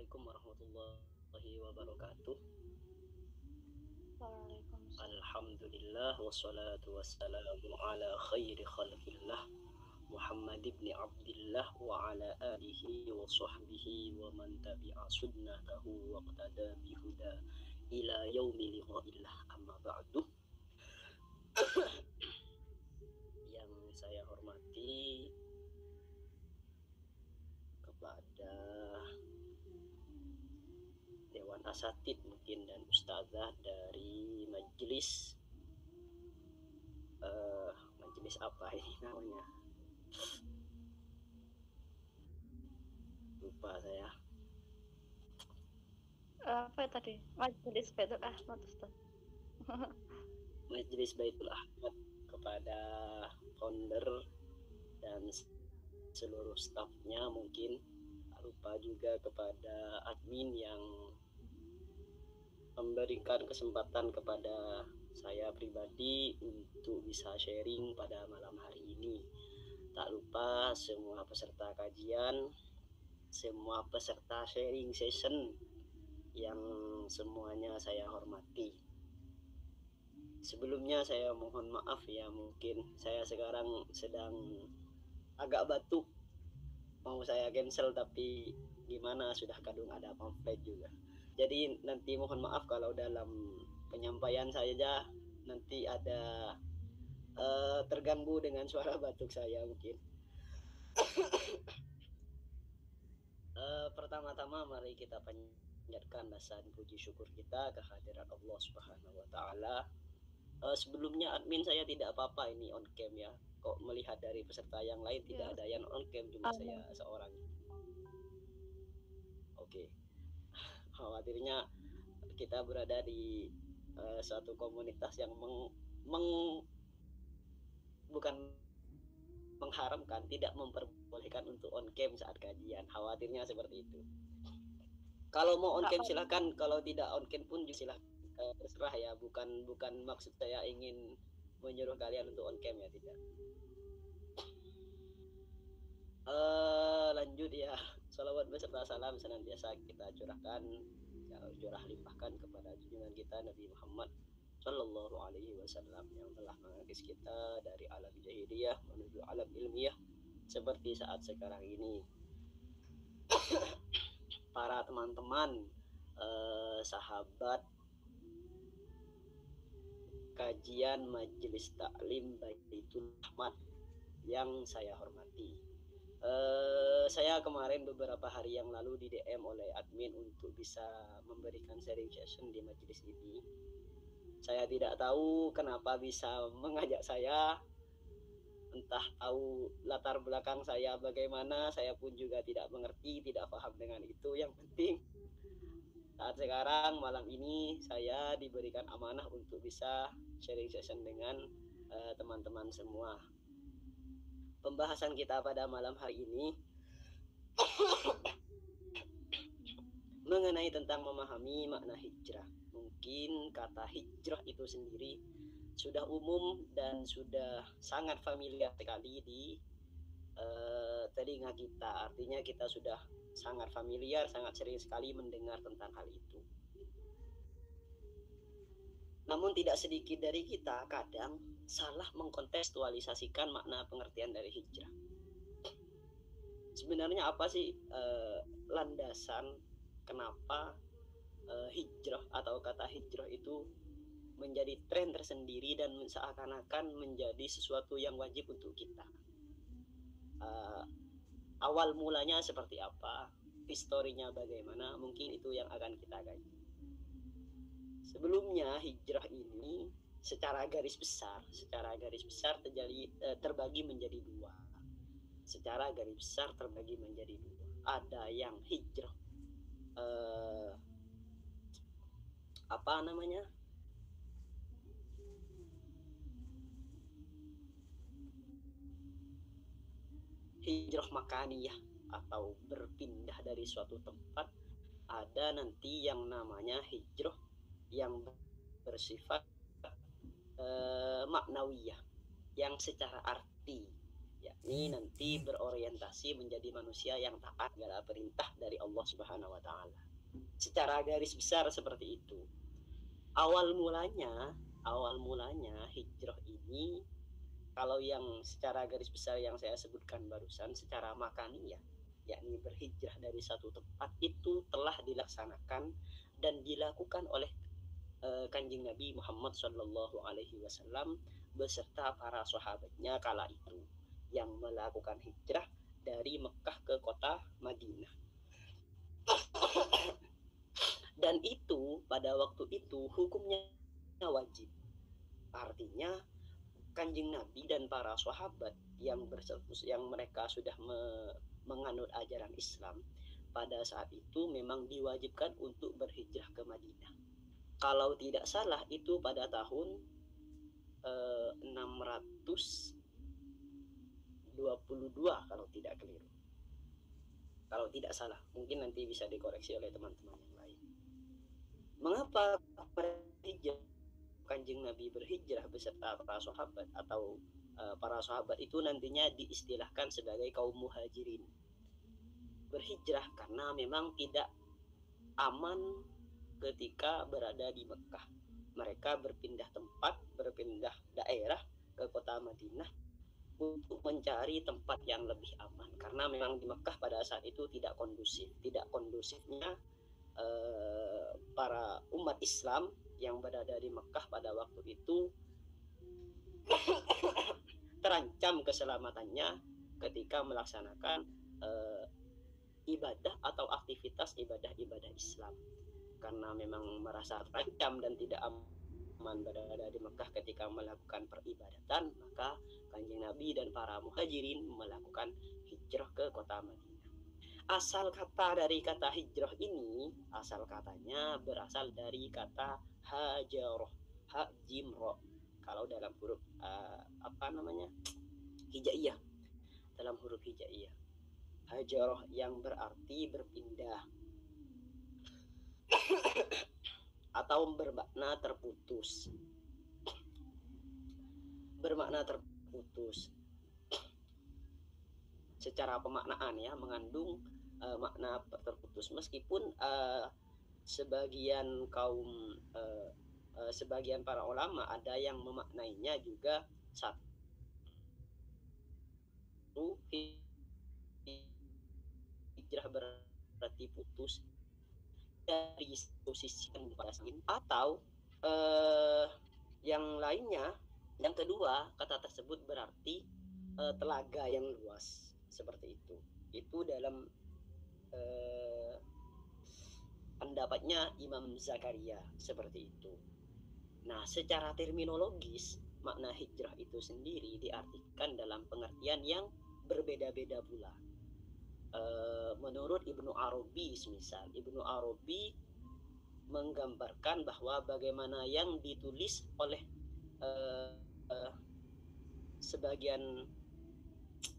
Assalamualaikum warahmatullahi wabarakatuh. Waalaikumsalam. Alhamdulillah wassalatu wassalamu ala khairi khalqillah Muhammad ibn Abdillah wa ala alihi wa sahbihi wa man tabi'a sunnatahu wa qtada bihuda ila yaumi liqa'illah, amma ba'du. Yang saya hormati kepada Dewan Asatid mungkin dan Ustazah dari majelis majelis apa ini namanya, lupa saya. Apa tadi? Majelis Baitul Ahmad, Ustaz. Majelis Baitul Ahmad, kepada founder dan seluruh stafnya, mungkin lupa juga kepada admin yang memberikan kesempatan kepada saya pribadi untuk bisa sharing pada malam hari ini. Tak lupa semua peserta kajian, semua peserta sharing session yang semuanya saya hormati. Sebelumnya saya mohon maaf ya, mungkin saya sekarang sedang agak batuk. Mau saya cancel tapi gimana, sudah kadung ada pamflet juga. Jadi nanti mohon maaf kalau dalam penyampaian saya nanti ada terganggu dengan suara batuk saya mungkin. Pertama-tama mari kita panjatkan rasa puji syukur kita kehadirat Allah Subhanahu wa taala. Sebelumnya admin saya tidak apa-apa ini on cam ya. Kok melihat dari peserta yang lain tidak ada yang on cam, cuma saya seorang. Oke. Khawatirnya kita berada di suatu komunitas yang bukan mengharamkan, tidak memperbolehkan untuk on cam saat kajian. Khawatirnya seperti itu. Kalau mau on cam silahkan, kalau tidak on cam pun silahkan, terserah ya. Bukan maksud saya ingin menyuruh kalian untuk on cam ya, tidak. Lanjut ya. Shalawat beserta salam senantiasa kita curah limpahkan kepada junjungan kita Nabi Muhammad Sallallahu Alaihi Wasallam yang telah mengangkis kita dari alam jahiliyah menuju alam ilmiah seperti saat sekarang ini. Para teman-teman, sahabat kajian Majelis Taklim Baitul Ahmad yang saya hormati. Saya kemarin beberapa hari yang lalu di DM oleh admin untuk bisa memberikan sharing session di majelis ini. Saya tidak tahu kenapa bisa mengajak saya, entah tahu latar belakang saya bagaimana, saya pun juga tidak mengerti, tidak paham dengan itu. Yang penting saat sekarang malam ini saya diberikan amanah untuk bisa sharing session dengan teman-teman semua. Pembahasan kita pada malam hari ini mengenai tentang memahami makna hijrah. Mungkin kata hijrah itu sendiri sudah umum dan sudah sangat familiar sekali di telinga kita. Artinya kita sudah sangat familiar, sangat sering sekali mendengar tentang hal itu. Namun tidak sedikit dari kita kadang salah mengkontekstualisasikan makna pengertian dari hijrah. Sebenarnya apa sih landasan kenapa hijrah atau kata hijrah itu menjadi tren tersendiri dan seakan-akan menjadi sesuatu yang wajib untuk kita? Awal mulanya seperti apa, historinya bagaimana, mungkin itu yang akan kita kaji. Sebelumnya hijrah ini secara garis besar terbagi menjadi dua. Secara garis besar terbagi menjadi dua. Ada yang hijrah hijrah makaniyah atau berpindah dari suatu tempat. Ada nanti yang namanya hijrah yang bersifat maknawiyah, yang secara arti yakni nanti berorientasi menjadi manusia yang taat segala perintah dari Allah Subhanahu wa taala. Secara garis besar seperti itu. Awal mulanya hijrah ini, kalau yang secara garis besar yang saya sebutkan barusan secara makaniyah, yakni berhijrah dari satu tempat, itu telah dilaksanakan dan dilakukan oleh Kanjeng Nabi Muhammad Shallallahu Alaihi Wasallam beserta para sahabatnya kala itu yang melakukan hijrah dari Mekah ke kota Madinah. Dan itu pada waktu itu hukumnya wajib. Artinya Kanjeng Nabi dan para sahabat yang mereka sudah menganut ajaran Islam pada saat itu memang diwajibkan untuk berhijrah ke Madinah. Kalau tidak salah itu pada tahun 622 kalau tidak keliru. Kalau tidak salah, mungkin nanti bisa dikoreksi oleh teman-teman yang lain. Mengapa Kanjeng Nabi berhijrah beserta para sahabat, atau para sahabat itu nantinya diistilahkan sebagai kaum muhajirin. Berhijrah karena memang tidak aman ketika berada di Mekah. Mereka berpindah tempat, berpindah daerah ke kota Madinah untuk mencari tempat yang lebih aman. Karena memang di Mekah pada saat itu tidak kondusif. Tidak kondusifnya para umat Islam yang berada di Mekah pada waktu itu terancam keselamatannya ketika melaksanakan ibadah atau aktivitas ibadah Islam. Karena memang merasa terancam dan tidak aman berada di Mekah ketika melakukan peribadatan, maka Kanjeng Nabi dan para muhajirin melakukan hijrah ke kota Madinah. Asal kata dari kata hijrah ini, asal katanya berasal dari kata hajaroh, ha jim ro. Kalau dalam huruf hijaiyah, dalam huruf hijaiyah, hajaroh yang berarti berpindah atau bermakna terputus. Bermakna terputus secara pemaknaan ya, mengandung makna terputus. Meskipun sebagian sebagian para ulama ada yang memaknainya juga satu, hijrah berarti putus dari posisi yang pada saat, atau yang lainnya, yang kedua, kata tersebut berarti telaga yang luas, seperti itu. Itu dalam pendapatnya Imam Zakaria, seperti itu. Nah, secara terminologis makna hijrah itu sendiri diartikan dalam pengertian yang berbeda-beda pula. Menurut Ibnu Arabi, semisal Ibnu Arabi menggambarkan bahwa bagaimana yang ditulis oleh sebagian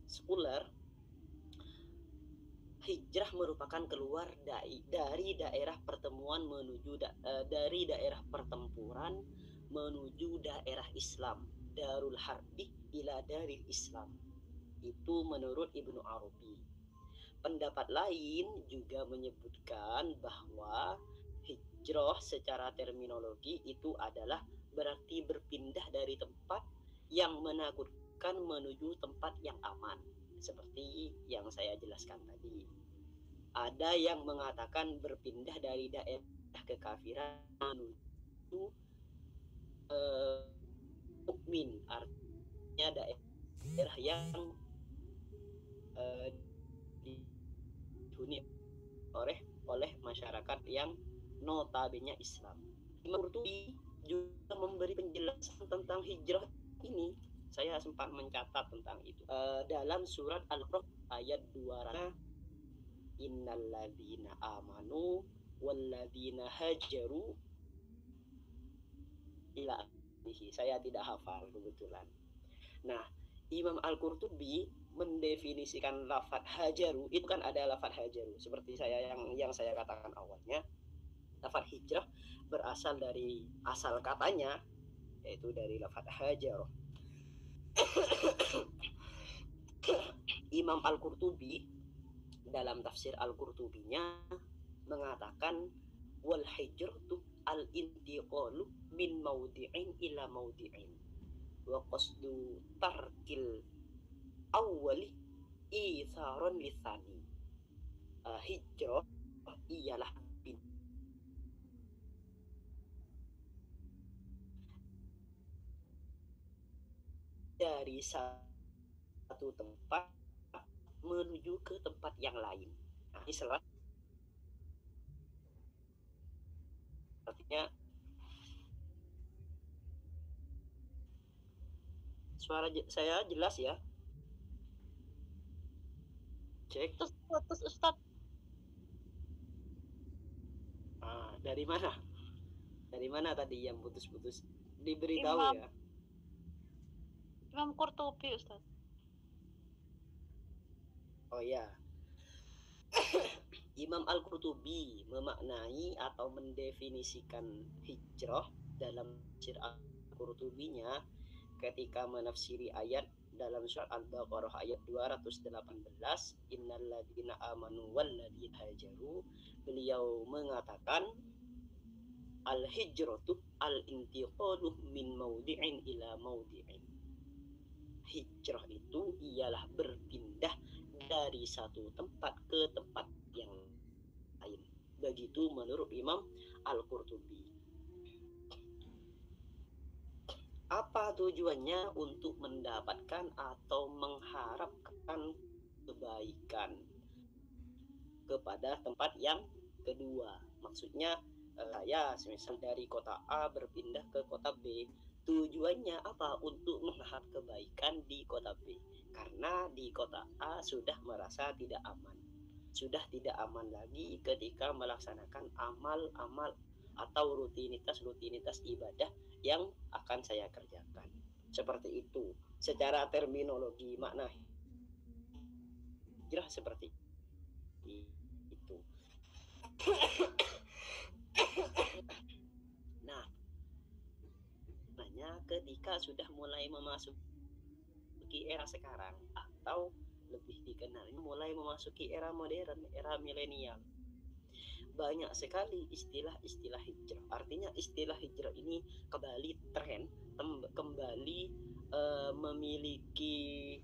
scholar, hijrah merupakan keluar dari daerah pertemuan menuju dari daerah pertempuran menuju daerah Islam, Darul Harbi ila Daril Islam. Itu menurut Ibnu Arabi. Pendapat lain juga menyebutkan bahwa hijrah secara terminologi itu adalah berarti berpindah dari tempat yang menakutkan menuju tempat yang aman, seperti yang saya jelaskan tadi. Ada yang mengatakan berpindah dari daerah kekafiran menuju mukmin, artinya daerah yang dihuni oleh masyarakat yang notabene Islam. Imam Qurtubi juga memberi penjelasan tentang hijrah ini. Saya sempat mencatat tentang itu dalam surat Al-Qur'an ayat 200, innalladzina amanu walladzina hajaru ila akhirih. Saya tidak hafal kebetulan. Nah, Imam Al-Qurtubi mendefinisikan lafaz hajaru, itu kan ada lafaz hajaru seperti yang saya katakan awalnya. Lafaz hijrah berasal dari asal katanya, yaitu dari lafaz hajar. Imam Al-Qurtubi dalam tafsir Al-Qurtubinya mengatakan wal hijratu al-intiqalu min maudi'in ila maudi'in wa qasdu tarkil awwali itharon lisani. Hijrah ialah dari satu tempat menuju ke tempat yang lain. Nah, ini artinya suara saya jelas ya? Cek. Terus putus Ustadz. Dari mana? Dari mana tadi yang putus-putus? Diberitahu Imam. ya. Imam Qurtubi Ustadz. Oh ya. Imam Al-Qurtubi memaknai atau mendefinisikan hijrah dalam tafsir Al-Qurtubinya ketika menafsiri ayat dalam surat Al-Baqarah ayat 218, innalladzina amanu walladzina hajaru, beliau mengatakan al-hijratu al-intiqalu min maudi'in ila maudi'in. Hijrah itu ialah berpindah dari satu tempat ke tempat yang lain. Begitu menurut Imam Al-Qurtubi. Apa tujuannya? Untuk mendapatkan atau mengharapkan kebaikan kepada tempat yang kedua. Maksudnya saya semisal dari kota A berpindah ke kota B, tujuannya apa? Untuk mengharap kebaikan di kota B, karena di kota A sudah merasa tidak aman, sudah tidak aman lagi ketika melaksanakan amal-amal atau rutinitas ibadah yang akan saya kerjakan. Seperti itu secara terminologi makna hijrah seperti itu. Nah, ketika sudah mulai memasuki era sekarang atau lebih dikenalnya mulai memasuki era modern, era milenial, banyak sekali istilah-istilah hijrah. Artinya istilah hijrah ini kembali tren, kembali memiliki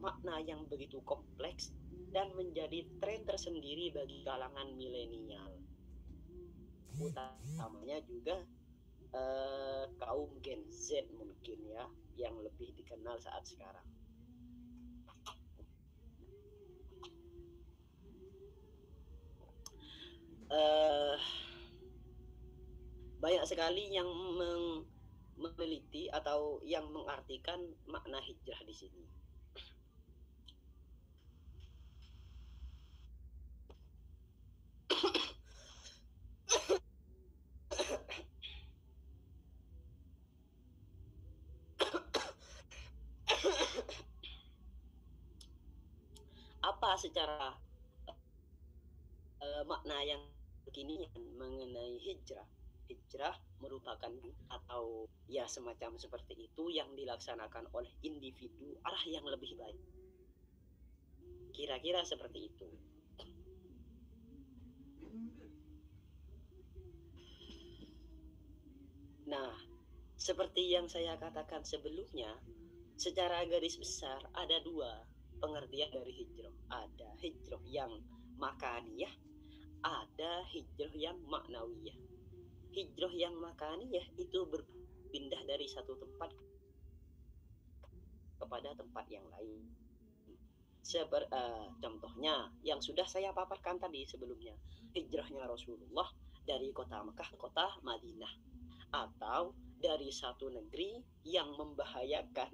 makna yang begitu kompleks dan menjadi tren tersendiri bagi kalangan milenial, utamanya juga kaum Gen Z mungkin ya, yang lebih dikenal saat sekarang. Banyak sekali yang meneliti atau yang mengartikan makna hijrah di sini. Apa secara makna yang kekinian mengenai hijrah? Hijrah merupakan atau ya semacam seperti itu yang dilaksanakan oleh individu arah yang lebih baik. Kira-kira seperti itu. Nah, seperti yang saya katakan sebelumnya, secara garis besar ada dua pengertian dari hijrah. Ada hijrah yang makaniyah, ada hijrah yang maknawiyah. Hijrah yang makaniyah itu berpindah dari satu tempat kepada tempat yang lain. Contohnya yang sudah saya paparkan tadi sebelumnya, hijrahnya Rasulullah dari kota Mekah ke kota Madinah, atau dari satu negeri yang membahayakan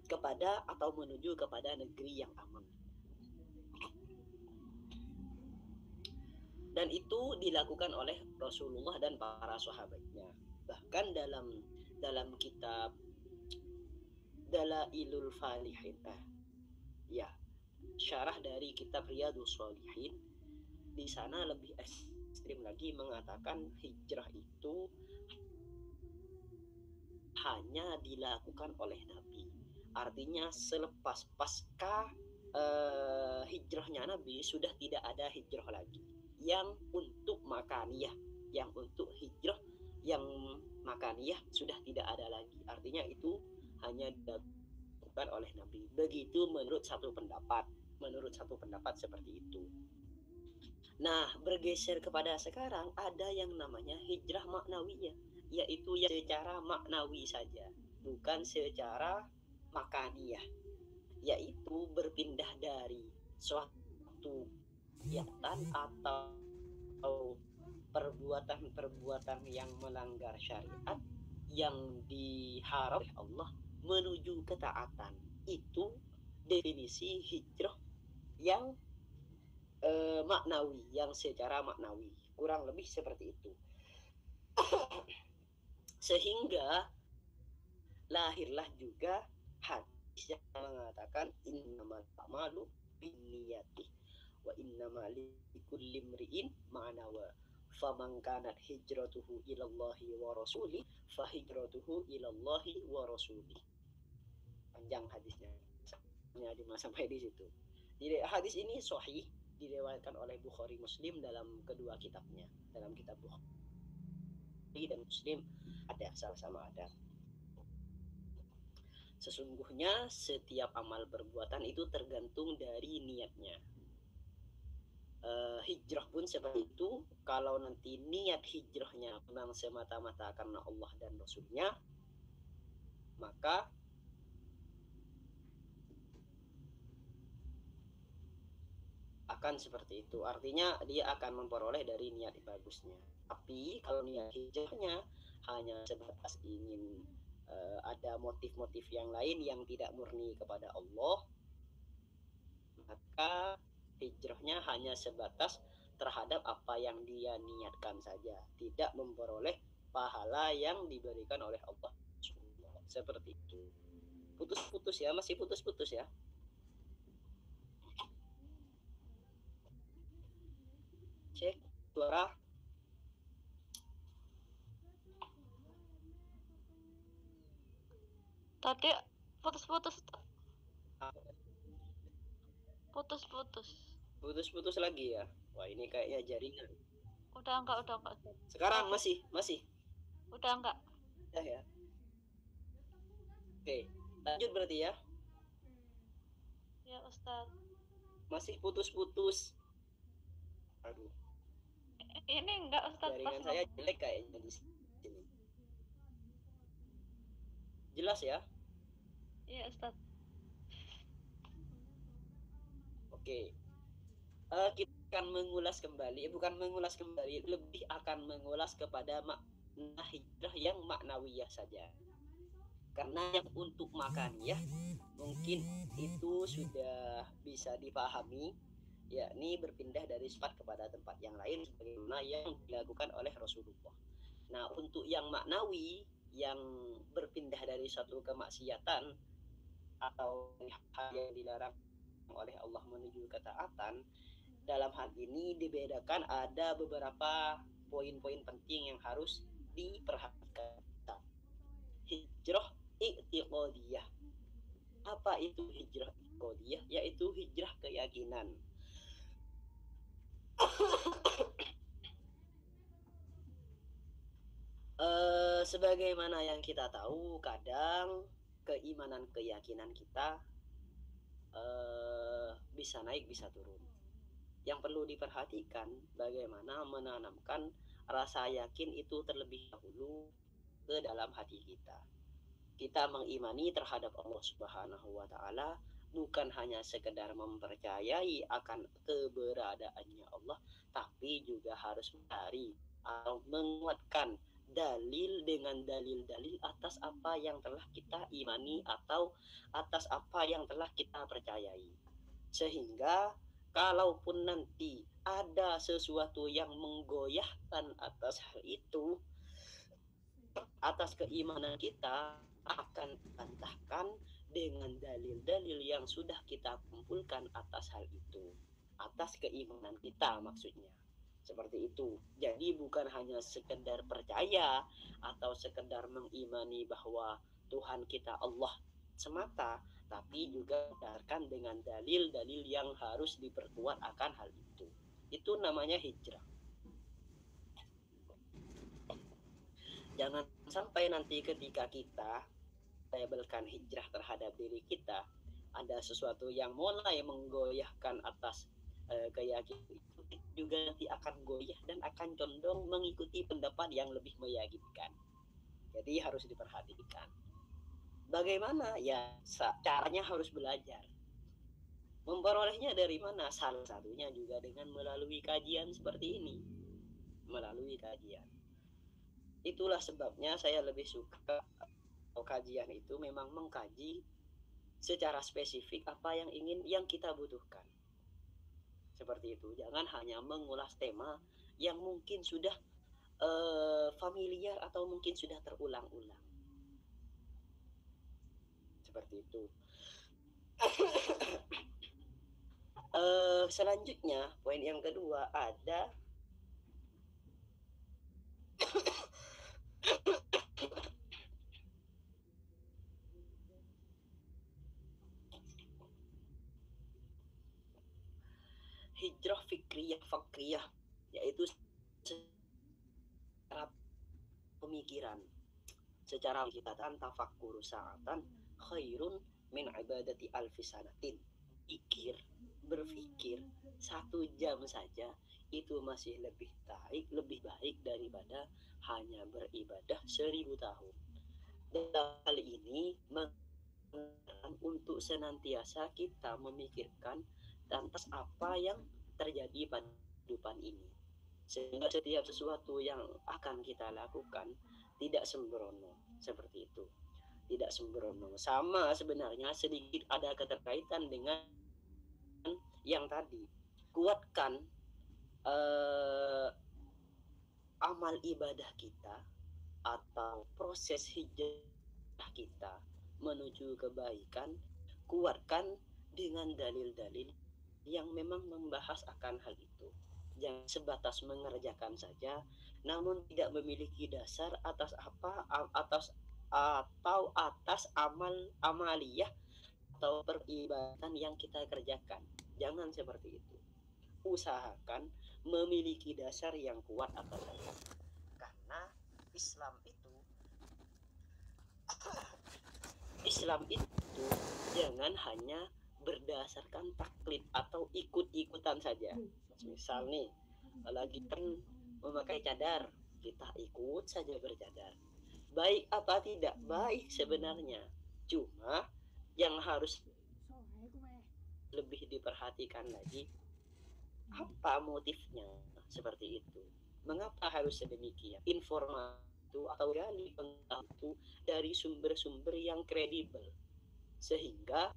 kepada atau menuju kepada negeri yang aman. Dan itu dilakukan oleh Rasulullah dan para sahabatnya. Bahkan dalam kitab Dalailul Falihin, ya, syarah dari kitab Riyadhus Shalihin, di sana lebih ekstrim lagi mengatakan hijrah itu hanya dilakukan oleh Nabi. Artinya selepas pasca hijrahnya Nabi sudah tidak ada hijrah lagi yang untuk makaniyah, yang untuk hijrah yang makaniyah sudah tidak ada lagi. Artinya itu hanya dilakukan oleh Nabi. Begitu menurut satu pendapat seperti itu. Nah, bergeser kepada sekarang ada yang namanya hijrah maknawiyah, yaitu yang secara maknawi saja, bukan secara makaniyah, yaitu berpindah dari suatu kegiatan atau perbuatan yang melanggar syariat yang diharam oleh Allah menuju ketaatan. Itu definisi hijrah yang maknawi, yang secara maknawi, kurang lebih seperti itu. Sehingga lahirlah juga hadis yang mengatakan innamal a'malu binniyati wa innamal likulli imri'in ma nawa faman kanat hijratuhu ilallahi wa rasuli fa hijratuhu ilallahi wa rasuli. Panjang hadisnya, sampai di situ. Jadi hadis ini sahih, diriwayatkan oleh Bukhari Muslim dalam kedua kitabnya. Dalam kitab Bukhari dan Muslim ada, sama-sama ada. Sesungguhnya setiap amal perbuatan itu tergantung dari niatnya. Hijrah pun seperti itu. Kalau nanti niat hijrahnya memang semata-mata karena Allah dan Rasulnya, maka akan seperti itu. Artinya dia akan memperoleh dari niat bagusnya. Tapi kalau niat hijrahnya hanya sebatas ingin ada motif-motif yang lain yang tidak murni kepada Allah, maka hijrahnya hanya sebatas terhadap apa yang dia niatkan saja, tidak memperoleh pahala yang diberikan oleh Allah. Seperti itu. Putus-putus ya, masih putus-putus ya. Cek suara. Tadi putus-putus. Putus-putus Lagi ya. Wah, ini kayaknya jaringan. Udah enggak. Sekarang masih. Udah enggak. Ya. Oke, lanjut berarti ya. Ya, Ustaz. Masih putus-putus. Aduh. Ini enggak, Ustaz. Jaringan saya jelek kayaknya di sini. Jelas ya? Iya, Ustaz. Oke. Kita akan mengulas kembali, lebih akan mengulas kepada makna hijrah yang maknawiyah saja. Karena yang untuk makaniyah mungkin itu sudah bisa dipahami, yakni berpindah dari tempat kepada tempat yang lain sebagaimana yang dilakukan oleh Rasulullah. Nah, untuk yang maknawi, yang berpindah dari suatu kemaksiatan atau hal yang dilarang oleh Allah menuju ketaatan, dalam hal ini dibedakan ada beberapa poin-poin penting yang harus diperhatikan. Hijrah i'tiqadiyah. Apa itu hijrah i'tiqadiyah? Yaitu hijrah keyakinan. Sebagaimana yang kita tahu, kadang keimanan keyakinan kita bisa naik bisa turun. Yang perlu diperhatikan bagaimana menanamkan rasa yakin itu terlebih dahulu ke dalam hati kita. Kita mengimani terhadap Allah Subhanahu wa Ta'ala bukan hanya sekedar mempercayai akan keberadaannya Allah, tapi juga harus mencari atau menguatkan dalil dengan dalil-dalil atas apa yang telah kita imani atau atas apa yang telah kita percayai. Sehingga kalaupun nanti ada sesuatu yang menggoyahkan atas hal itu, atas keimanan kita, akan dibantahkan dengan dalil-dalil yang sudah kita kumpulkan atas hal itu, atas keimanan kita maksudnya. Seperti itu. Jadi bukan hanya sekedar percaya atau sekedar mengimani bahwa Tuhan kita Allah semata, tapi juga berdasarkan dengan dalil-dalil yang harus diperkuat akan hal itu. Itu namanya hijrah. Jangan sampai nanti ketika kita labelkan hijrah terhadap diri kita, ada sesuatu yang mulai menggoyahkan atas keyakinan itu, juga nanti akan goyah dan akan condong mengikuti pendapat yang lebih meyakinkan. Jadi harus diperhatikan. Bagaimana? Ya caranya harus belajar. Memperolehnya dari mana? Salah satunya juga dengan melalui kajian seperti ini. Melalui kajian. Itulah sebabnya saya lebih suka kajian itu memang mengkaji secara spesifik apa yang kita butuhkan. Seperti itu. Jangan hanya mengulas tema yang mungkin sudah familiar atau mungkin sudah terulang-ulang. Seperti itu. Selanjutnya, poin yang kedua ada hijrah fikriyah fakriyah, yaitu secara pemikiran, secara kitatan tafakkur sa'atan khairun min ibadati alfi sanatin. Berpikir 1 jam saja itu masih lebih baik daripada hanya beribadah 1000 tahun. Dalam hal ini untuk senantiasa kita memikirkan lantas apa yang terjadi pada kehidupan ini, sehingga setiap sesuatu yang akan kita lakukan tidak sembrono. Seperti itu, tidak sembrono. Sama sebenarnya sedikit ada keterkaitan dengan yang tadi. Kuatkan amal ibadah kita atau proses hijrah kita menuju kebaikan, kuatkan dengan dalil-dalil yang memang membahas akan hal itu. Jangan sebatas mengerjakan saja namun tidak memiliki dasar atas amaliyah atau peribadatan yang kita kerjakan. Jangan seperti itu. Usahakan memiliki dasar yang kuat atau tidak. Karena Islam itu jangan hanya berdasarkan taklid atau ikut-ikutan saja. Misal nih, lagi kan memakai cadar, kita ikut saja bercadar. Baik apa tidak? Baik sebenarnya. Cuma yang harus lebih diperhatikan lagi, apa motifnya seperti itu? Mengapa harus sedemikian? Informasi atau gali pengetahuan dari sumber-sumber yang kredibel, sehingga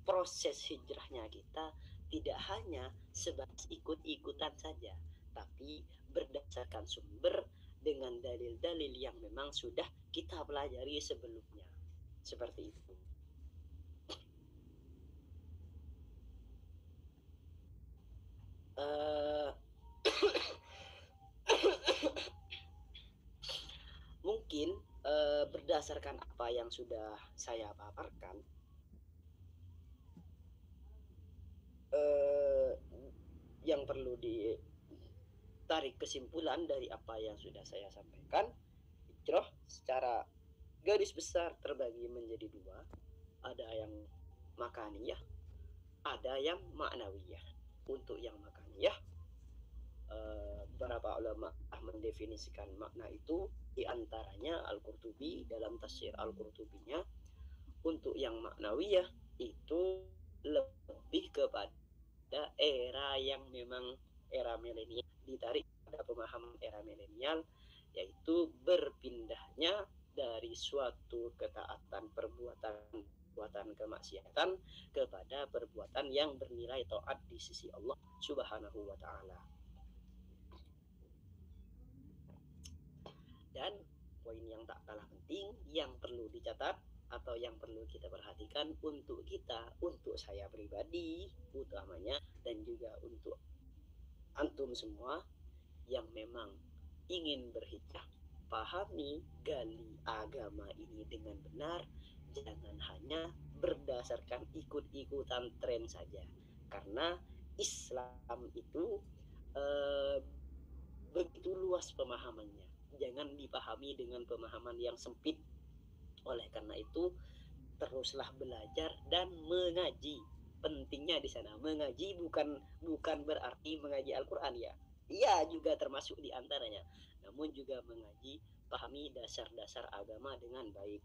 proses hijrahnya kita tidak hanya sebatas ikut-ikutan saja, tapi berdasarkan sumber dengan dalil-dalil yang memang sudah kita pelajari sebelumnya. Seperti itu. Mungkin berdasarkan apa yang sudah saya paparkan, yang perlu ditarik kesimpulan dari apa yang sudah saya sampaikan, hijrah secara garis besar terbagi menjadi 2. Ada yang makaniyah, ada yang maknawiyah. Untuk yang makaniyah, beberapa ulama mendefinisikan makna itu, diantaranya Al-Qurtubi dalam tafsir Al-Qurtubinya. Untuk yang maknawiyah itu lebih kepada era yang memang era milenial, ditarik pada pemahaman era milenial, yaitu berpindahnya dari suatu ketaatan perbuatan kemaksiatan kepada perbuatan yang bernilai taat di sisi Allah Subhanahu wa taala. Dan poin yang tak kalah penting yang perlu dicatat atau yang perlu kita perhatikan untuk kita, untuk saya pribadi utamanya, dan juga untuk antum semua yang memang ingin berhijrah, pahami, gali agama ini dengan benar, jangan hanya berdasarkan ikut-ikutan tren saja. Karena Islam itu eh, begitu luas pemahamannya. Jangan dipahami dengan pemahaman yang sempit. Oleh karena itu, teruslah belajar dan mengaji. Pentingnya di sana mengaji bukan berarti mengaji Al-Qur'an ya. Iya juga termasuk di antaranya. Namun juga mengaji, pahami dasar-dasar agama dengan baik.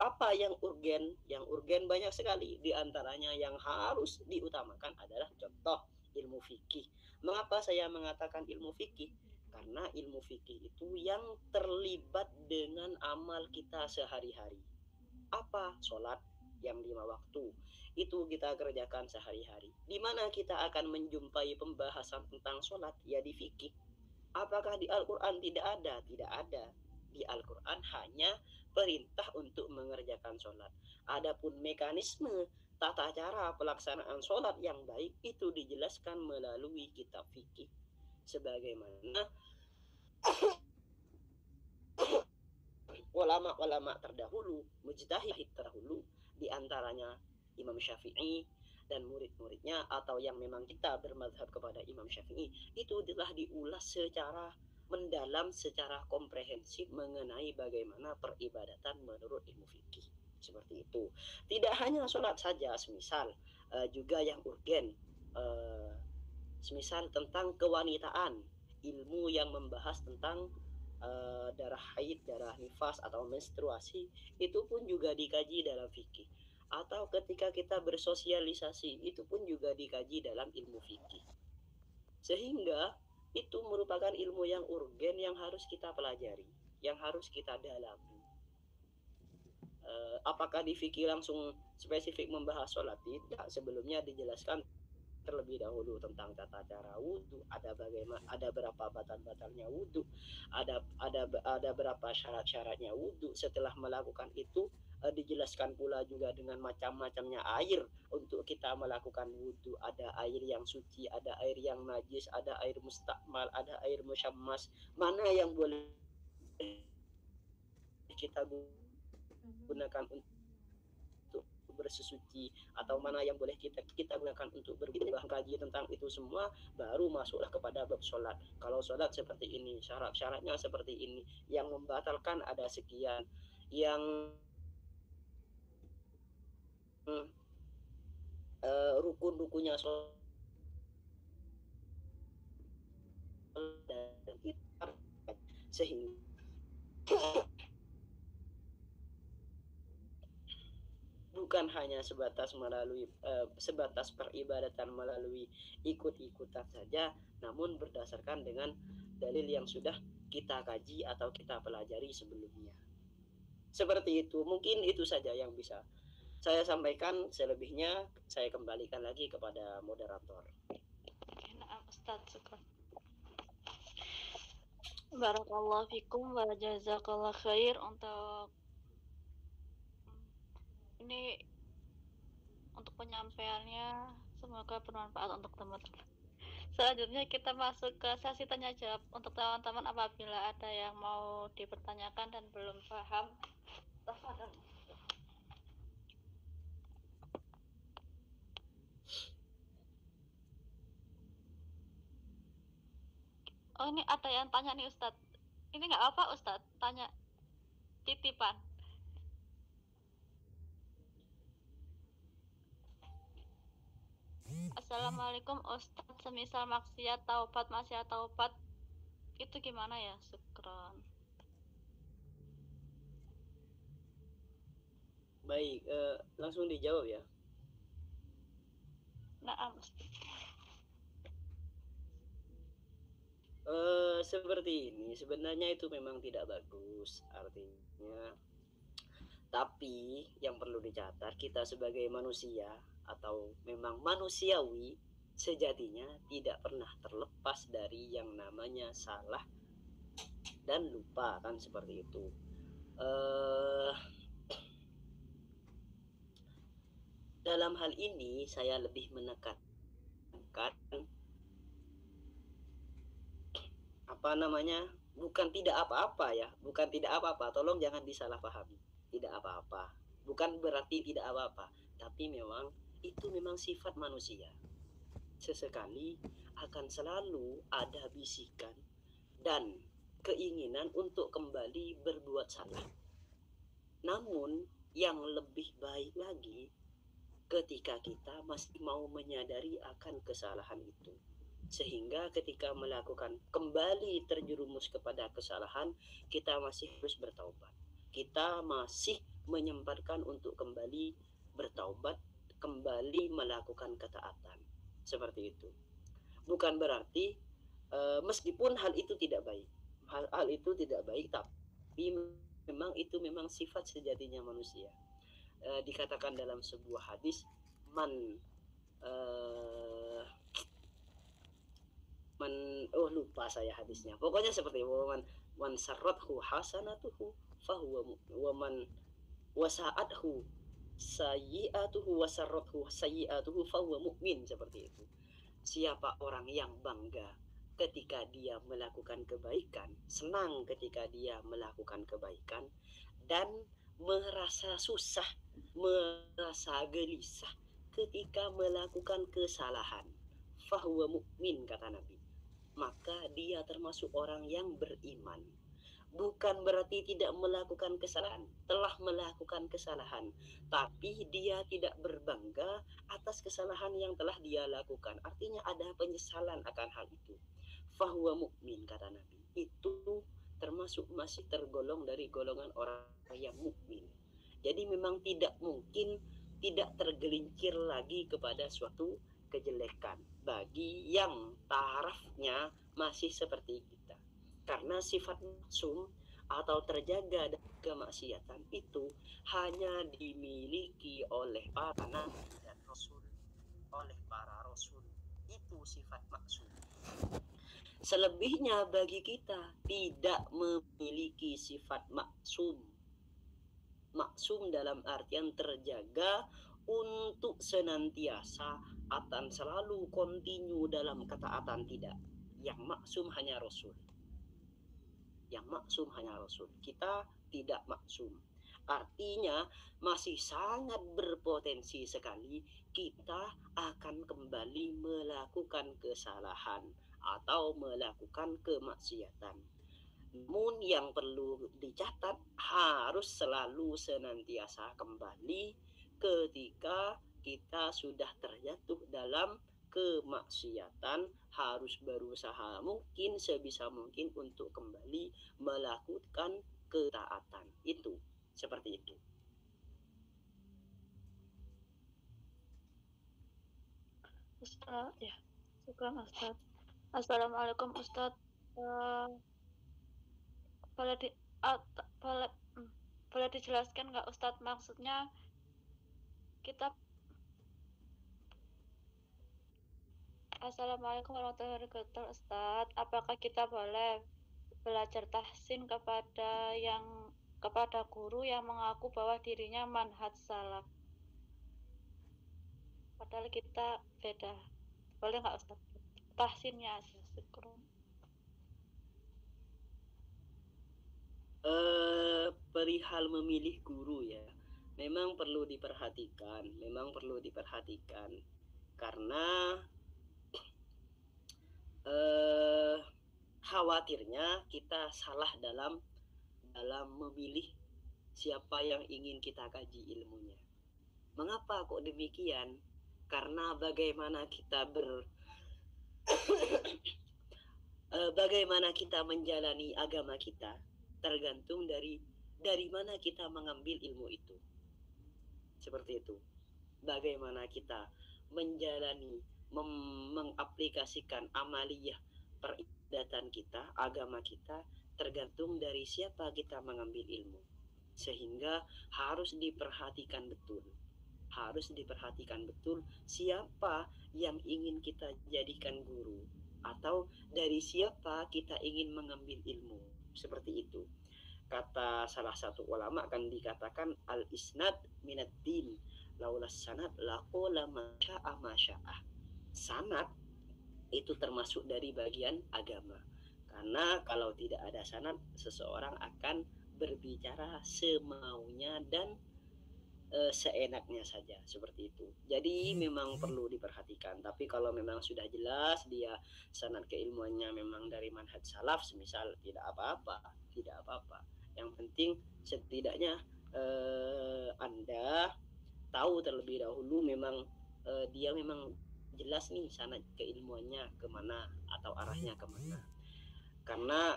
Apa yang urgen? Yang urgen banyak sekali. Di antaranya yang harus diutamakan adalah contoh ilmu fikih. Mengapa saya mengatakan ilmu fikih? Karena ilmu fikih itu yang terlibat dengan amal kita sehari-hari. Apa? Sholat yang 5 waktu itu kita kerjakan sehari-hari. Di mana kita akan menjumpai pembahasan tentang sholat? Ya di fikih. Apakah di Al-Quran tidak ada? Tidak ada. Di Al-Quran hanya perintah untuk mengerjakan sholat. Adapun mekanisme tata cara pelaksanaan sholat yang baik itu dijelaskan melalui kitab fikih. Sebagaimana ulama-ulama terdahulu, mujtahid terdahulu, diantaranya Imam Syafi'i dan murid-muridnya, atau yang memang kita bermadhab kepada Imam Syafi'i, itu telah diulas secara mendalam, secara komprehensif mengenai bagaimana peribadatan menurut ilmu fikih. Seperti itu. Tidak hanya sholat saja, semisal juga yang urgen, semisal tentang kewanitaan, ilmu yang membahas tentang darah haid, darah nifas atau menstruasi, itu pun juga dikaji dalam fikih. Atau ketika kita bersosialisasi, itu pun juga dikaji dalam ilmu fikih. Sehingga itu merupakan ilmu yang urgen yang harus kita pelajari, yang harus kita dalami. Apakah di fikih langsung spesifik membahas sholat? Tidak, sebelumnya dijelaskan terlebih dahulu tentang tata cara wudhu, ada berapa batal-batalnya wudhu, ada berapa syarat-syaratnya wudhu. Setelah melakukan itu dijelaskan pula juga dengan macam-macamnya air untuk kita melakukan wudhu. Ada air yang suci, ada air yang najis, ada air mustakmal, ada air musyammas. Mana yang boleh kita gunakan untuk bersesuci, atau mana yang boleh kita gunakan untuk berbidah. Kaji tentang itu semua, baru masuklah kepada bab sholat. Kalau sholat seperti ini, syarat-syaratnya seperti ini, yang membatalkan ada sekian, yang rukun-rukunnya sholat, dan itu sehingga bukan hanya sebatas peribadatan melalui ikut-ikutan saja, namun berdasarkan dengan dalil yang sudah kita kaji atau kita pelajari sebelumnya. Seperti itu. Mungkin itu saja yang bisa saya sampaikan. Selebihnya saya kembalikan lagi kepada moderator. Nah, Ustaz, barakallahu fikum wa jazakallah khair untuk ini, untuk penyampaiannya. Semoga bermanfaat untuk teman-teman. Selanjutnya kita masuk ke sesi tanya jawab untuk teman-teman. Apabila ada yang mau dipertanyakan dan belum paham, tafadhol. Oh, ini ada yang tanya nih Ustadz. Ini nggak apa Ustadz, tanya titipan. Assalamualaikum Ustadz, semisal maksiat taubat itu gimana ya? Syukron. Baik, langsung dijawab ya. Nah, seperti ini, sebenarnya itu memang tidak bagus, artinya. Tapi yang perlu dicatat, kita sebagai manusia atau memang manusiawi sejatinya tidak pernah terlepas dari yang namanya salah dan lupa, kan seperti itu. Dalam hal ini saya lebih menekankan bukan tidak apa-apa ya, bukan tidak apa-apa, tolong jangan disalahpahami. Tidak apa-apa, bukan berarti tidak apa-apa, tapi memang itu memang sifat manusia. Sesekali akan selalu ada bisikan dan keinginan untuk kembali berbuat salah. Namun yang lebih baik lagi ketika kita masih mau menyadari akan kesalahan itu, sehingga ketika melakukan kembali terjerumus kepada kesalahan, kita masih harus bertaubat. Kita masih menyempatkan untuk kembali bertaubat, kembali melakukan ketaatan. Seperti itu. Bukan berarti meskipun hal itu tidak baik, hal itu tidak baik, tapi memang itu memang sifat sejatinya manusia. Dikatakan dalam sebuah hadis, lupa saya hadisnya. Pokoknya seperti man sarrathu hasanatuhu fahuwa wa man wasa'athu sayyi'atuhu wa sarrathu sayyi'atuhu fahuwa mu'min, seperti itu. Siapa orang yang bangga ketika dia melakukan kebaikan, senang ketika dia melakukan kebaikan, dan merasa susah, merasa gelisah ketika melakukan kesalahan, fahuwa mu'min, kata Nabi, maka dia termasuk orang yang beriman. Bukan berarti tidak melakukan kesalahan, telah melakukan kesalahan, tapi dia tidak berbangga atas kesalahan yang telah dia lakukan. Artinya ada penyesalan akan hal itu. Fahuwa mu'min, kata Nabi. Itu termasuk masih tergolong dari golongan orang yang mukmin. Jadi memang tidak mungkin tidak tergelincir lagi kepada suatu kejelekan bagi yang tarafnya masih seperti kita. Karena sifat maksum atau terjaga dari kemaksiatan itu hanya dimiliki oleh para nabi dan rasul, oleh para rasul. Itu sifat maksum. Selebihnya bagi kita tidak memiliki sifat maksum. Maksum dalam artian terjaga untuk senantiasa akan selalu kontinu dalam ketaatan, tidak. Yang maksum hanya Rasul. Yang maksum hanya Rasul. Kita tidak maksum. Artinya masih sangat berpotensi sekali kita akan kembali melakukan kesalahan atau melakukan kemaksiatan. Namun yang perlu dicatat, harus selalu senantiasa kembali ketika kita sudah terjatuh dalam kemaksiatan, harus berusaha mungkin sebisa mungkin untuk kembali melakukan ketaatan. Itu seperti itu. Ustaz, ya, syukran Ustaz. Assalamualaikum Ustaz. Boleh dijelaskan nggak Ustaz, maksudnya kita Assalamualaikum warahmatullahi wabarakatuh Ustaz. Apakah kita boleh belajar tahsin kepada guru yang mengaku bahwa dirinya manhaj salaf, padahal kita beda? Boleh nggak Ustaz? Tahsinnya syukur. Perihal memilih guru ya, memang perlu diperhatikan, karena khawatirnya kita salah dalam memilih siapa yang ingin kita kaji ilmunya. Mengapa kok demikian? Karena bagaimana kita bagaimana kita menjalani agama kita tergantung dari mana kita mengambil ilmu itu. Seperti itu. Bagaimana kita menjalani, mengaplikasikan amaliyah peribadatan kita, agama kita, tergantung dari siapa kita mengambil ilmu. Sehingga harus diperhatikan betul. Siapa yang ingin kita jadikan guru, atau dari siapa kita ingin mengambil ilmu. Seperti itu. Kata salah satu ulama kan dikatakan al-isnad minad din, laulas sanad laqala ma syaa ma syaa. Sanad itu termasuk dari bagian agama. Karena kalau tidak ada sanad, seseorang akan berbicara semaunya dan seenaknya saja, seperti itu. Jadi memang perlu diperhatikan. Tapi kalau memang sudah jelas dia sanad keilmuannya memang dari manhaj salaf, semisal, tidak apa-apa, tidak apa-apa. Yang penting setidaknya Anda tahu terlebih dahulu memang dia memang jelas nih sanad keilmuannya kemana atau arahnya kemana. Karena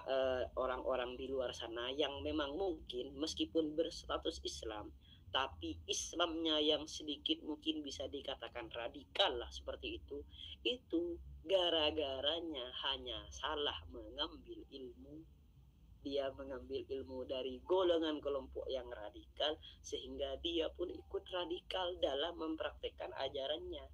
orang-orang di luar sana yang memang mungkin meskipun berstatus Islam, tapi Islamnya yang sedikit mungkin bisa dikatakan radikal lah, seperti itu gara-garanya hanya salah mengambil ilmu. Dia mengambil ilmu dari golongan kelompok yang radikal, sehingga dia pun ikut radikal dalam mempraktekkan ajarannya.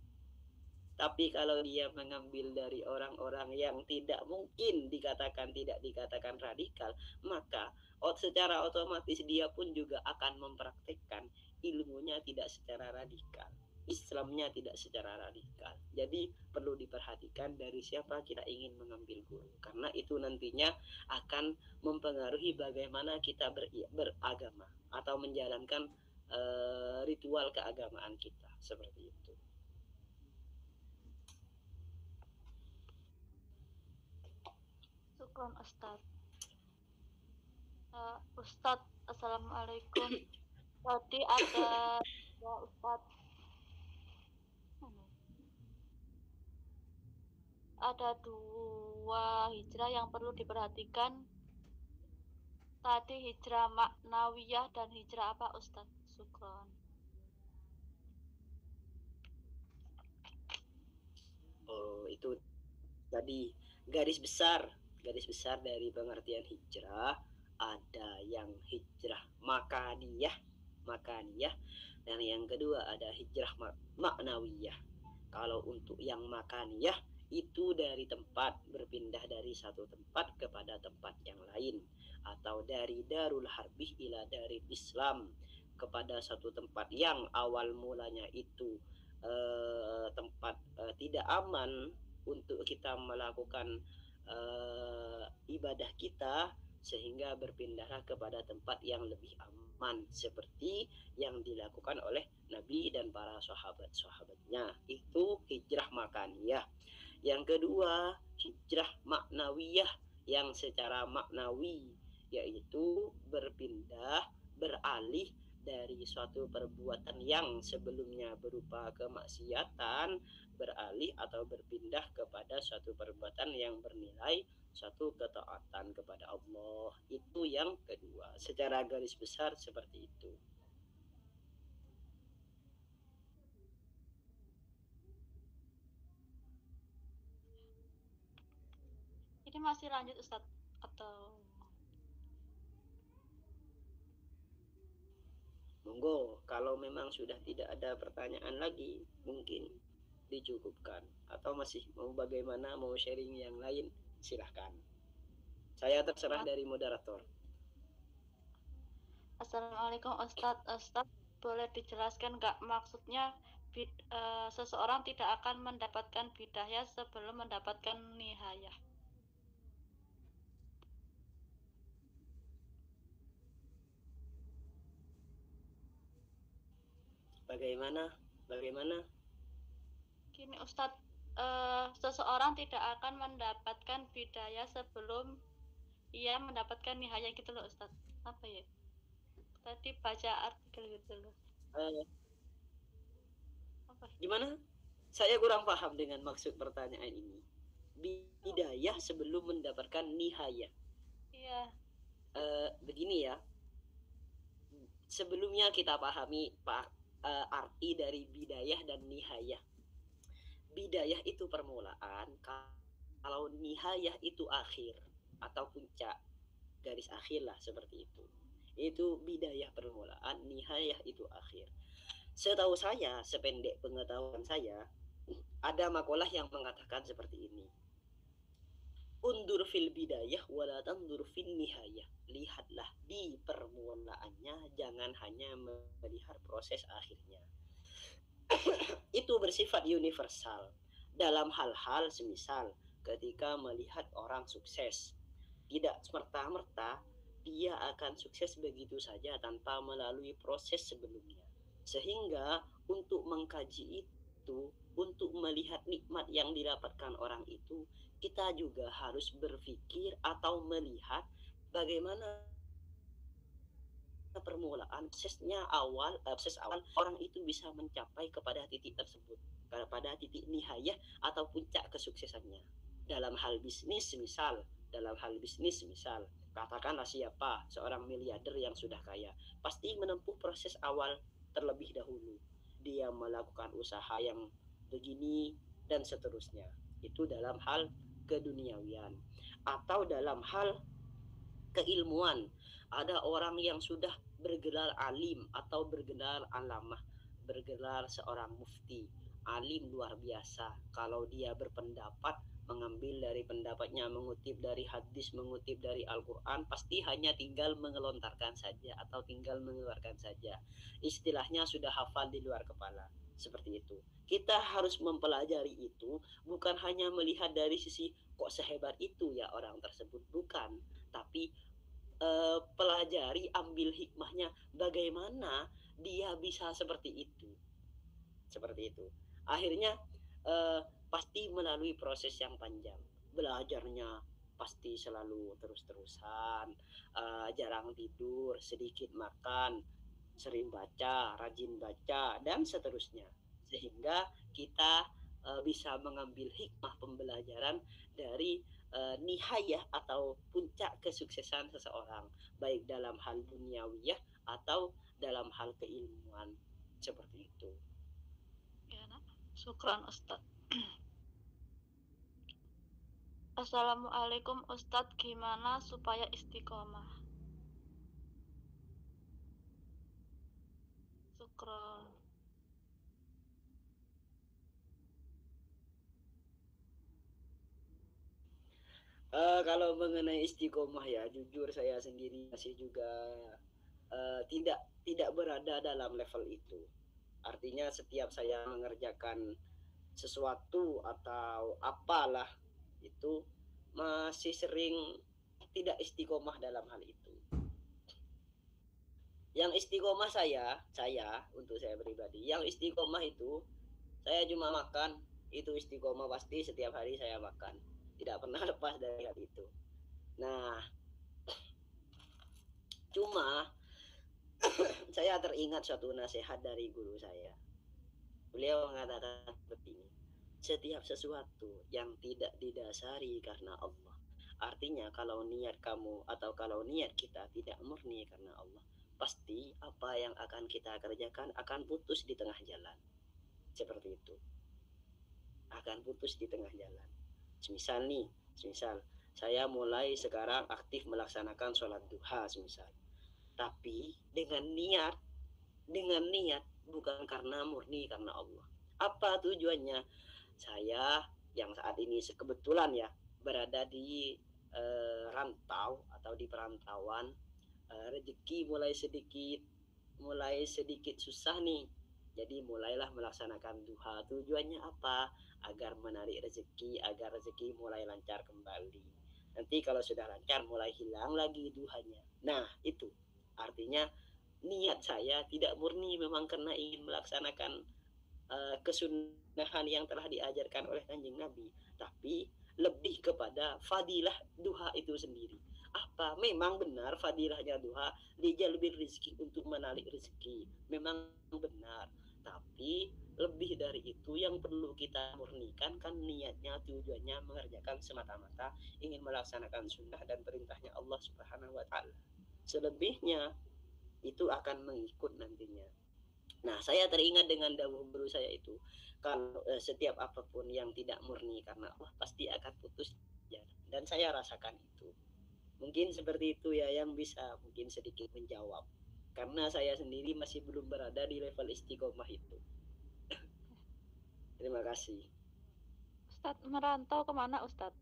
Tapi kalau dia mengambil dari orang-orang yang tidak mungkin tidak dikatakan radikal, maka secara otomatis dia pun juga akan mempraktekkan ilmunya tidak secara radikal, Islamnya tidak secara radikal. Jadi perlu diperhatikan dari siapa kita ingin mengambil guru, karena itu nantinya akan mempengaruhi bagaimana kita beragama atau menjalankan ritual keagamaan kita, seperti itu. Syukron Ustaz. Ustaz, Assalamualaikum. Tadi ada ya Ustaz, ada 2 hijrah yang perlu diperhatikan. Tadi hijrah maknawiyah dan hijrah apa Ustaz? Syukron. Oh, itu tadi garis besar dari pengertian hijrah. Ada yang hijrah makaniyah, dan yang kedua ada hijrah maknawiyah. Kalau untuk yang makaniyah itu dari tempat, berpindah dari satu tempat kepada tempat yang lain, atau dari darul harbih ila daril Islam, kepada satu tempat yang awal mulanya itu tempat tidak aman untuk kita melakukan ibadah kita, sehingga berpindahlah kepada tempat yang lebih aman, seperti yang dilakukan oleh Nabi dan para sahabat-sahabatnya. Itu hijrah makaniyah. Yang kedua, hijrah maknawiyah, yang secara maknawi, yaitu beralih dari suatu perbuatan yang sebelumnya berupa kemaksiatan, beralih atau berpindah kepada suatu perbuatan yang bernilai suatu ketaatan kepada Allah. Itu yang kedua, secara garis besar seperti itu. Ini masih lanjut Ustaz atau monggo, kalau memang sudah tidak ada pertanyaan lagi mungkin dicukupkan, atau masih mau bagaimana, mau sharing yang lain, silahkan. Saya terserah dari moderator. Assalamualaikum Ustadz. Ustadz, boleh dijelaskan nggak maksudnya seseorang tidak akan mendapatkan bidayah sebelum mendapatkan nihayah? Bagaimana? Gini Ustadz, seseorang tidak akan mendapatkan bidayah sebelum ia mendapatkan nihayah gitu loh Ustadz. Apa ya? Tadi baca artikel gitu loh. Apa? Gimana? Saya kurang paham dengan maksud pertanyaan ini. Bidayah sebelum mendapatkan nihayah. Iya. Begini ya. Sebelumnya kita pahami arti dari bidayah dan nihayah. Bidayah itu permulaan, kalau nihayah itu akhir atau puncak, garis akhir lah, seperti itu. Itu bidayah permulaan, nihayah itu akhir. Setahu saya, sependek pengetahuan saya, ada makalah yang mengatakan seperti ini. Undur fil bidayah wala tandur fil nihayah. Lihatlah di permulaannya, jangan hanya melihat proses akhirnya. Itu bersifat universal dalam hal-hal semisal ketika melihat orang sukses, Tidak semerta-merta dia akan sukses begitu saja tanpa melalui proses sebelumnya. Sehingga untuk mengkaji itu, untuk melihat nikmat yang didapatkan orang itu, kita juga harus berpikir atau melihat bagaimana permulaan proses awal orang itu bisa mencapai kepada titik tersebut, kepada titik nihayah atau puncak kesuksesannya. Dalam hal bisnis misal katakanlah siapa seorang miliarder yang sudah kaya, pasti menempuh proses awal terlebih dahulu. Dia melakukan usaha yang begini dan seterusnya. Itu dalam hal keduniawian. Atau dalam hal keilmuan, ada orang yang sudah bergelar alim atau bergelar alamah, bergelar seorang mufti, alim luar biasa. Kalau dia berpendapat, mengambil dari pendapatnya, mengutip dari hadis, mengutip dari Al-Quran, pasti hanya tinggal mengelontarkan saja atau tinggal mengeluarkan saja. Istilahnya sudah hafal di luar kepala. Seperti itu. Kita harus mempelajari itu, bukan hanya melihat dari sisi kok sehebat itu ya orang tersebut, bukan. Tapi pelajari, ambil hikmahnya, bagaimana dia bisa seperti itu. Akhirnya pasti melalui proses yang panjang. Belajarnya pasti selalu terus-terusan, jarang tidur, sedikit makan, sering baca, rajin baca, dan seterusnya. Sehingga kita bisa mengambil hikmah pembelajaran dari nihayah atau puncak kesuksesan seseorang, baik dalam hal duniawiyah atau dalam hal keilmuan. Seperti itu. Ya, nah. Syukran Ustadz. Assalamualaikum Ustadz, gimana supaya istiqomah? Syukran. Kalau mengenai istiqomah ya, jujur saya sendiri masih juga tidak berada dalam level itu. Artinya setiap saya mengerjakan sesuatu atau apalah itu masih sering tidak istiqomah dalam hal itu. Yang istiqomah saya untuk saya pribadi, yang istiqomah itu saya cuma makan, itu istiqomah pasti setiap hari saya makan. Tidak pernah lepas dari hal itu. Nah, cuma saya teringat suatu nasihat dari guru saya. Beliau mengatakan seperti ini, setiap sesuatu yang tidak didasari karena Allah, artinya kalau niat kamu atau kalau niat kita tidak murni karena Allah, pasti apa yang akan kita kerjakan akan putus di tengah jalan. Seperti itu, akan putus di tengah jalan. Semisal saya mulai sekarang aktif melaksanakan sholat duha semisal, tapi dengan niat bukan karena murni karena Allah. Apa tujuannya? Saya yang saat ini kebetulan ya berada di rantau atau di perantauan, rezeki mulai sedikit susah nih. Jadi mulailah melaksanakan duha. Tujuannya apa? Agar menarik rezeki, agar rezeki mulai lancar kembali. Nanti kalau sudah lancar mulai hilang lagi duhanya. Nah, itu artinya niat saya tidak murni memang karena ingin melaksanakan kesunahan yang telah diajarkan oleh Kanjeng Nabi, tapi lebih kepada fadilah duha itu sendiri. Apa? Memang benar fadilahnya duha, lijalbil rezeki, untuk menarik rezeki. Memang benar. Tapi lebih dari itu yang perlu kita murnikan kan niatnya, tujuannya mengerjakan semata-mata ingin melaksanakan sunnah dan perintahnya Allah Subhanahu wa Ta'ala. Selebihnya itu akan mengikut nantinya. Nah, saya teringat dengan dawuh guru saya itu, kalau setiap apapun yang tidak murni karena Allah pasti akan putus jalan. Dan saya rasakan itu. Mungkin seperti itu ya yang bisa mungkin sedikit menjawab. Karena saya sendiri masih belum berada di level istiqomah itu. Terima kasih. Ustadz merantau kemana Ustadz?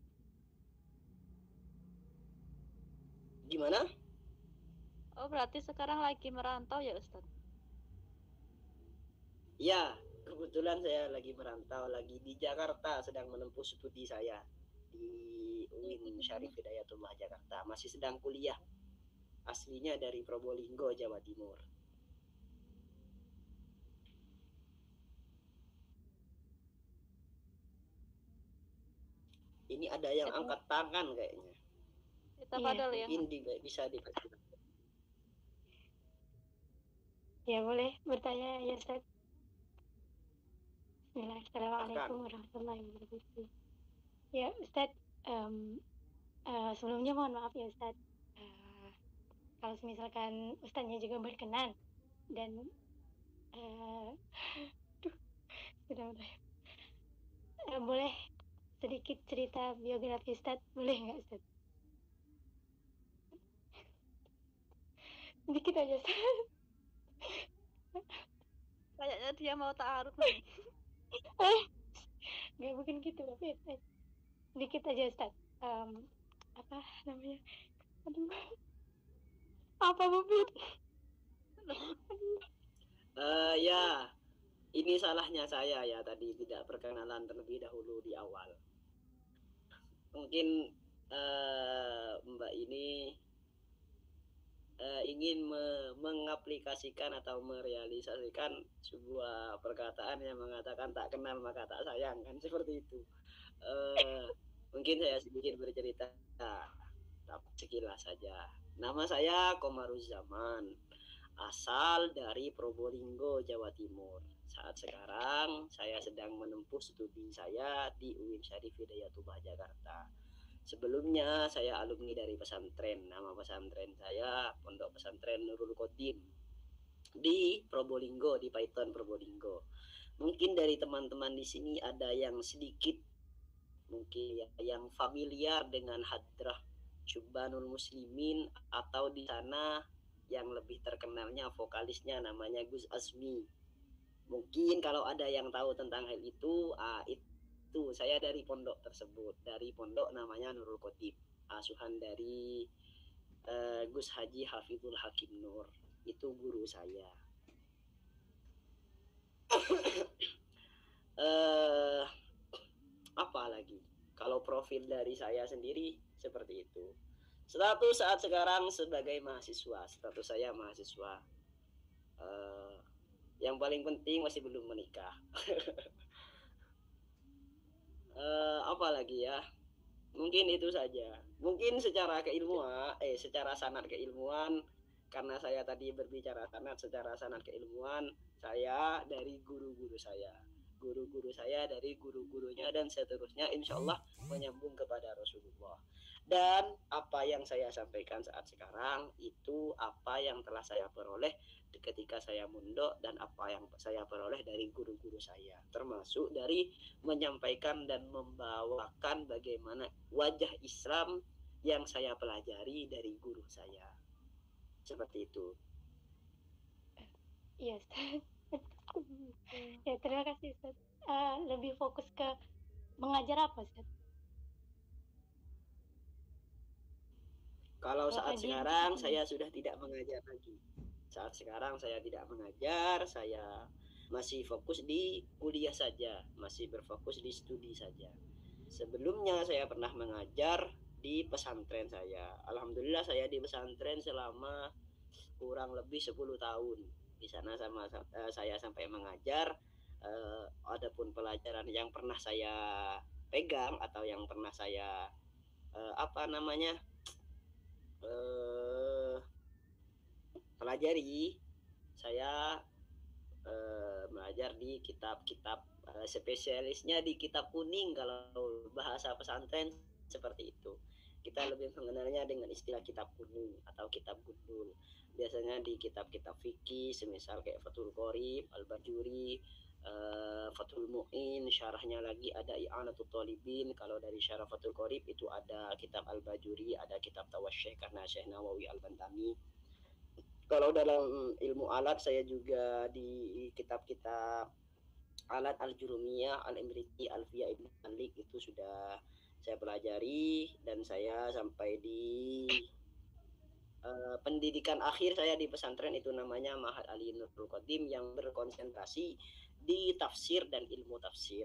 Gimana? Oh, berarti sekarang lagi merantau ya Ustadz? Ya, kebetulan saya lagi merantau, lagi di Jakarta sedang menempuh studi saya di UIN Syarif Hidayatullah Jakarta, masih sedang kuliah. Aslinya dari Probolinggo, Jawa Timur. Ini ada yang angkat tangan kayaknya. Kita padahal ya. Mungkin bisa dipersilakan. Ya boleh bertanya ya Ustaz. Assalamualaikum warahmatullahi wabarakatuh. Ya Ustaz, sebelumnya mohon maaf ya Ustaz. Kalau misalkan Ustaznya juga berkenan dan boleh sedikit cerita biografi Ustaz, boleh nggak Ustaz? Sedikit aja Ustaz. Kayaknya dia mau ta'aruf. Nggak mungkin gitu tapi sedikit aja Ustaz. Apa namanya? Aduh. Apa Bubit? Ya, ini salahnya saya ya tadi tidak perkenalan terlebih dahulu di awal. Mungkin Mbak ini ingin mengaplikasikan atau merealisasikan sebuah perkataan yang mengatakan tak kenal maka tak sayang, kan seperti itu. Mungkin saya sedikit bercerita, tapi sekilas saja. Nama saya Komaruzzaman, asal dari Probolinggo, Jawa Timur. Saat sekarang saya sedang menempuh studi saya di UIN Syarif Hidayatullah Jakarta. Sebelumnya saya alumni dari pesantren. Nama pesantren saya Pondok Pesantren Nurul Khotim di Probolinggo, di Paiton Probolinggo. Mungkin dari teman-teman di sini ada yang sedikit mungkin yang familiar dengan Hadrah Syubbanul Muslimin, atau di sana yang lebih terkenalnya vokalisnya namanya Gus Azmi. Mungkin kalau ada yang tahu tentang hal itu, itu saya dari pondok tersebut, dari pondok namanya Nurul Khotim, asuhan dari Gus Haji Hafizul Hakim Nur, itu guru saya. Apa lagi? Kalau profil dari saya sendiri seperti itu. Status saat sekarang sebagai mahasiswa, status saya mahasiswa. Yang paling penting masih belum menikah. Apa lagi ya? Mungkin itu saja. Mungkin secara keilmuan, secara sanad keilmuan, karena saya tadi berbicara secara sanad keilmuan, saya dari guru-guru saya. Guru-guru saya dari guru-gurunya dan seterusnya, insya Allah menyambung kepada Rasulullah. Dan apa yang saya sampaikan saat sekarang itu apa yang telah saya peroleh ketika saya mondok dan apa yang saya peroleh dari guru-guru saya, termasuk dari menyampaikan dan membawakan bagaimana wajah Islam yang saya pelajari dari guru saya. Seperti itu. Iya, ya terima kasih Ustaz. Lebih fokus ke mengajar apa Ustaz? Kalau saat sekarang saya sudah tidak mengajar lagi. Saat sekarang saya tidak mengajar, saya masih fokus di kuliah saja, masih berfokus di studi saja. Sebelumnya saya pernah mengajar di pesantren saya. Alhamdulillah saya di pesantren selama kurang lebih 10 tahun. Di sana saya sampai mengajar. Adapun pelajaran yang pernah saya pegang atau yang pernah saya pelajari, saya belajar di kitab-kitab spesialisnya di kitab kuning. Kalau bahasa pesantren seperti itu, kita lebih mengenalnya dengan istilah kitab kuning atau kitab gundul. Biasanya di kitab-kitab fikih semisal kayak Fathul Qorib, Al-Bajuri, Fathul Mu'in, syarahnya lagi ada I'anatul Talibin. Kalau dari syarah Fathul Qorib itu ada kitab Al-Bajuri, ada kitab Tawasyih karena Syekh Nawawi Al-Bantami. Kalau dalam ilmu alat saya juga di kitab-kitab alat Al-Jurumiyah, Al-Imriti, Alfiyah Ibn Malik itu sudah saya pelajari, dan saya sampai di pendidikan akhir saya di pesantren itu namanya Ma'had Ali Nurul Khotim yang berkonsentrasi di tafsir dan ilmu tafsir.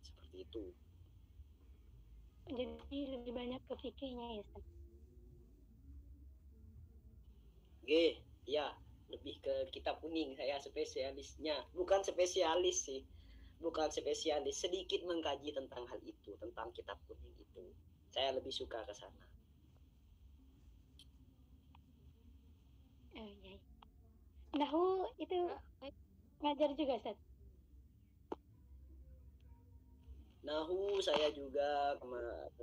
Seperti itu. Jadi lebih banyak ke fikihnya ya Ustaz. Ya, lebih ke kitab kuning saya spesialisnya. Bukan spesialis sih, bukan spesialis, sedikit mengkaji tentang hal itu, tentang kitab kuning itu. Saya lebih suka ke sana. Oh iya. Nahu itu ngajar juga Ustaz. Nahu saya juga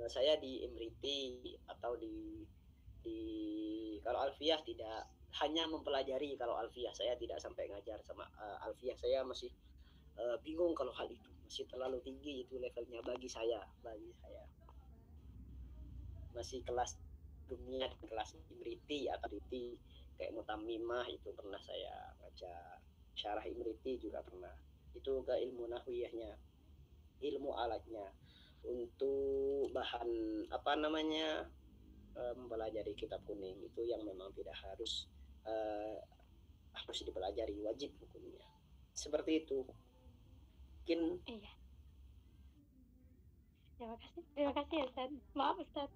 saya di Imriti atau di kalau alfiah tidak, hanya mempelajari. Kalau alfiah saya tidak sampai ngajar sama alfiah, saya masih bingung kalau hal itu, masih terlalu tinggi itu levelnya bagi saya masih kelas dunia dan kelas Imriti atau Imriti kayak Mutamimah itu pernah saya ngajar, syarah Imriti juga pernah. Itu ke ilmu nahwiyahnya, ilmu alatnya untuk bahan apa namanya mempelajari kitab kuning itu yang memang tidak harus dipelajari, wajib hukumnya seperti itu. Mungkin Iya. Terima kasih ya Ustaz. Maaf Ustaz.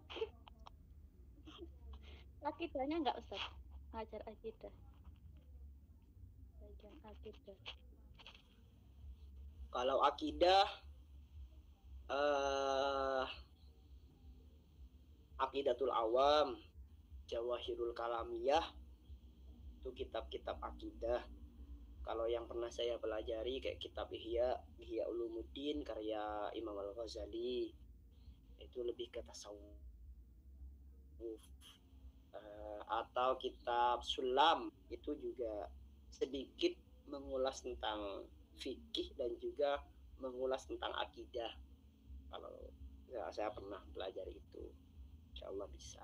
Akidahnya enggak Ustaz? Ngajar akidah. Bagian akidah. kalau akidah Aqidatul Awam, Jawahirul Kalamiyah, itu kitab-kitab akidah. Kalau yang pernah saya pelajari kayak kitab Ihya Ulumuddin karya Imam Al-Ghazali, itu lebih ke tasawuf. Atau kitab Sulam itu juga sedikit mengulas tentang fikih dan juga mengulas tentang akidah. Kalau ya, saya pernah belajar itu, insya Allah bisa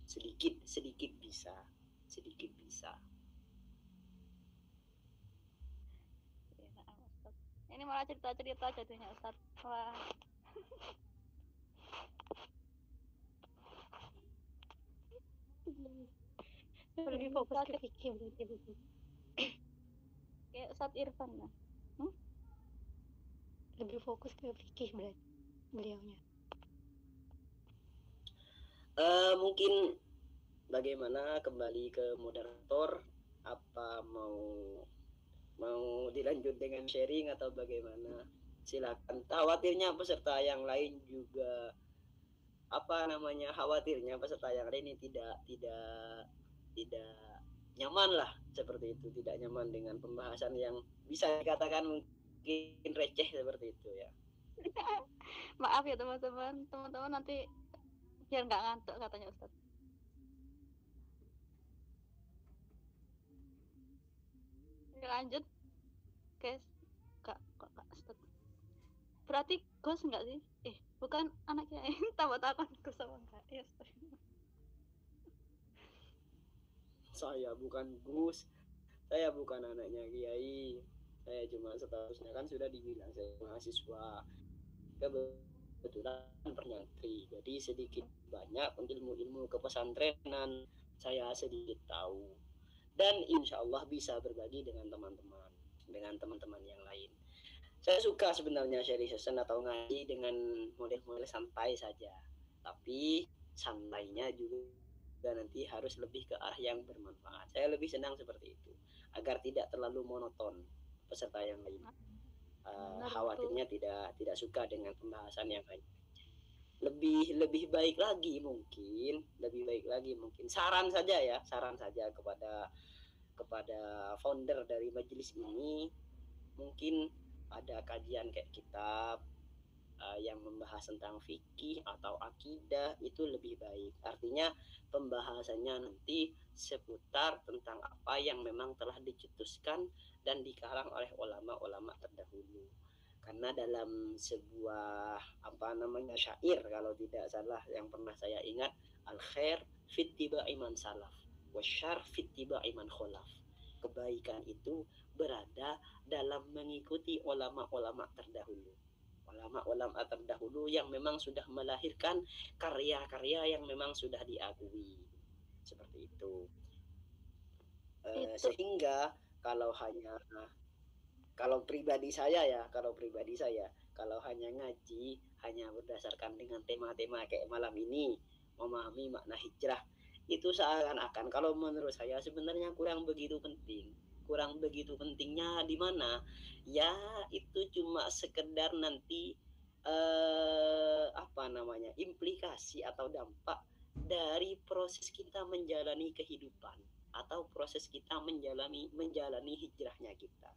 sedikit bisa. Ini malah cerita-cerita jadinya Ustaz. Wah. Lebih fokus ke fikih berarti Bu. Kayak Ustaz Irfan lah. Lebih fokus ke fikih berarti beliaunya. Mungkin bagaimana kembali ke moderator, apa mau dilanjut dengan sharing atau bagaimana? Silakan. Khawatirnya peserta yang lain juga khawatirnya peserta yang lain ini tidak nyaman lah seperti itu, tidak nyaman dengan pembahasan yang bisa dikatakan mungkin receh seperti itu ya. Maaf ya teman-teman nanti biar nggak ngantuk katanya Ustaz. Lanjut guys. Kak Ustaz. Berarti Gus enggak sih? Bukan anaknya. Tambah takut Gus sama enggak? Ya, Saya bukan Gus, saya bukan anaknya Kiai, saya cuma statusnya kan sudah dibilang saya mahasiswa, kebetulan pernyantri, jadi sedikit banyak ilmu-ilmu kepesantrenan saya sedikit tahu, dan insya Allah bisa berbagi dengan teman-teman yang lain. Saya suka sebenarnya sharing session atau ngaji dengan model-model santai saja, tapi santainya juga nanti harus lebih ke arah yang bermanfaat. Saya lebih senang seperti itu agar tidak terlalu monoton peserta yang lain. Khawatirnya tidak suka dengan pembahasan yang lain. Lebih baik lagi mungkin saran saja kepada founder dari majelis ini, mungkin ada kajian kayak kitab yang membahas tentang fikih atau akidah, itu lebih baik. Artinya pembahasannya nanti seputar tentang apa yang memang telah dicetuskan dan dikarang oleh ulama-ulama terdahulu. Karena dalam sebuah syair kalau tidak salah yang pernah saya ingat, al khair fit tiba'i man salaf wasyarr fit tiba'i man kholaf. Kebaikan itu berada dalam mengikuti ulama-ulama terdahulu. Ulama-ulama terdahulu yang memang sudah melahirkan karya-karya yang memang sudah diakui, seperti itu. Sehingga kalau pribadi saya Kalau hanya ngaji, hanya berdasarkan dengan tema-tema kayak malam ini, memahami makna hijrah, itu seakan-akan kalau menurut saya sebenarnya kurang begitu penting. Kurang begitu pentingnya di mana? Ya itu cuma sekedar nanti apa namanya, implikasi atau dampak dari proses kita menjalani kehidupan atau proses kita menjalani hijrahnya kita.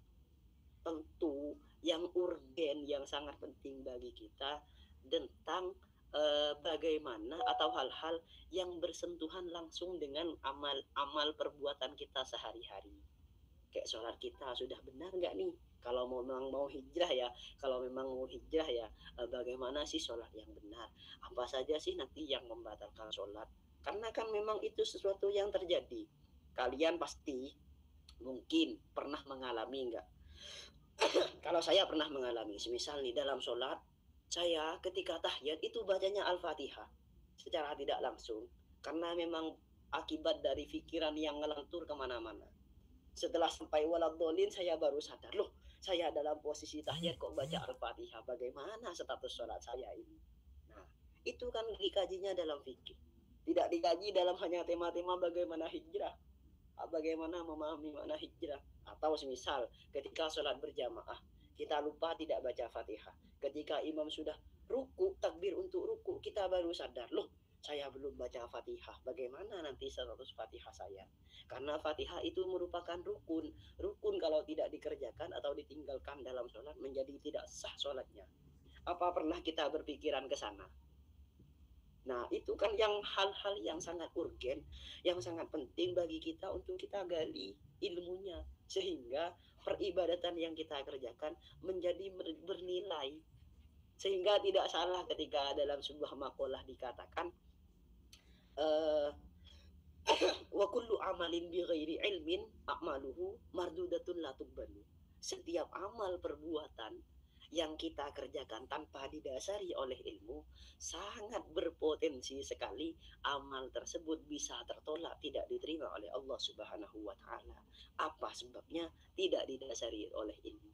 Tentu yang urgen, yang sangat penting bagi kita tentang bagaimana atau hal-hal yang bersentuhan langsung dengan amal perbuatan kita sehari-hari. Kayak sholat kita sudah benar nggak nih? Kalau memang mau hijrah ya, kalau memang mau hijrah ya, bagaimana sih sholat yang benar? Apa saja sih nanti yang membatalkan sholat? Karena kan memang itu sesuatu yang terjadi. Kalian pasti mungkin pernah mengalami nggak? Kalau saya pernah mengalami, semisal nih dalam sholat, saya ketika tahiyat itu bacanya Al-Fatihah secara tidak langsung, karena memang akibat dari pikiran yang ngelentur kemana-mana. Setelah sampai waladhdallin, saya baru sadar, loh saya dalam posisi tahiyat kok baca Al-Fatihah, bagaimana status sholat saya ini? Nah, itu kan dikajinya dalam fikih, tidak dikaji dalam hanya tema-tema bagaimana hijrah, bagaimana memahami makna hijrah. Atau semisal ketika sholat berjamaah, kita lupa tidak baca Fatihah, ketika imam sudah ruku, takbir untuk ruku, kita baru sadar, loh saya belum baca Fatihah, bagaimana nanti status Fatihah saya? Karena Fatihah itu merupakan rukun. Rukun kalau tidak dikerjakan atau ditinggalkan dalam sholat menjadi tidak sah sholatnya. Apa pernah kita berpikiran ke sana? Nah, itu kan yang hal-hal yang sangat urgen, yang sangat penting bagi kita untuk kita gali ilmunya, sehingga peribadatan yang kita kerjakan menjadi bernilai. Sehingga tidak salah ketika dalam sebuah makalah dikatakan, wa kullu amalin bi ghairi ilmin a'maluhu mardudatun la tuqbalu. Setiap amal perbuatan yang kita kerjakan tanpa didasari oleh ilmu sangat berpotensi sekali amal tersebut bisa tertolak, tidak diterima oleh Allah Subhanahu wa taala. Apa sebabnya? Tidak didasari oleh ilmu.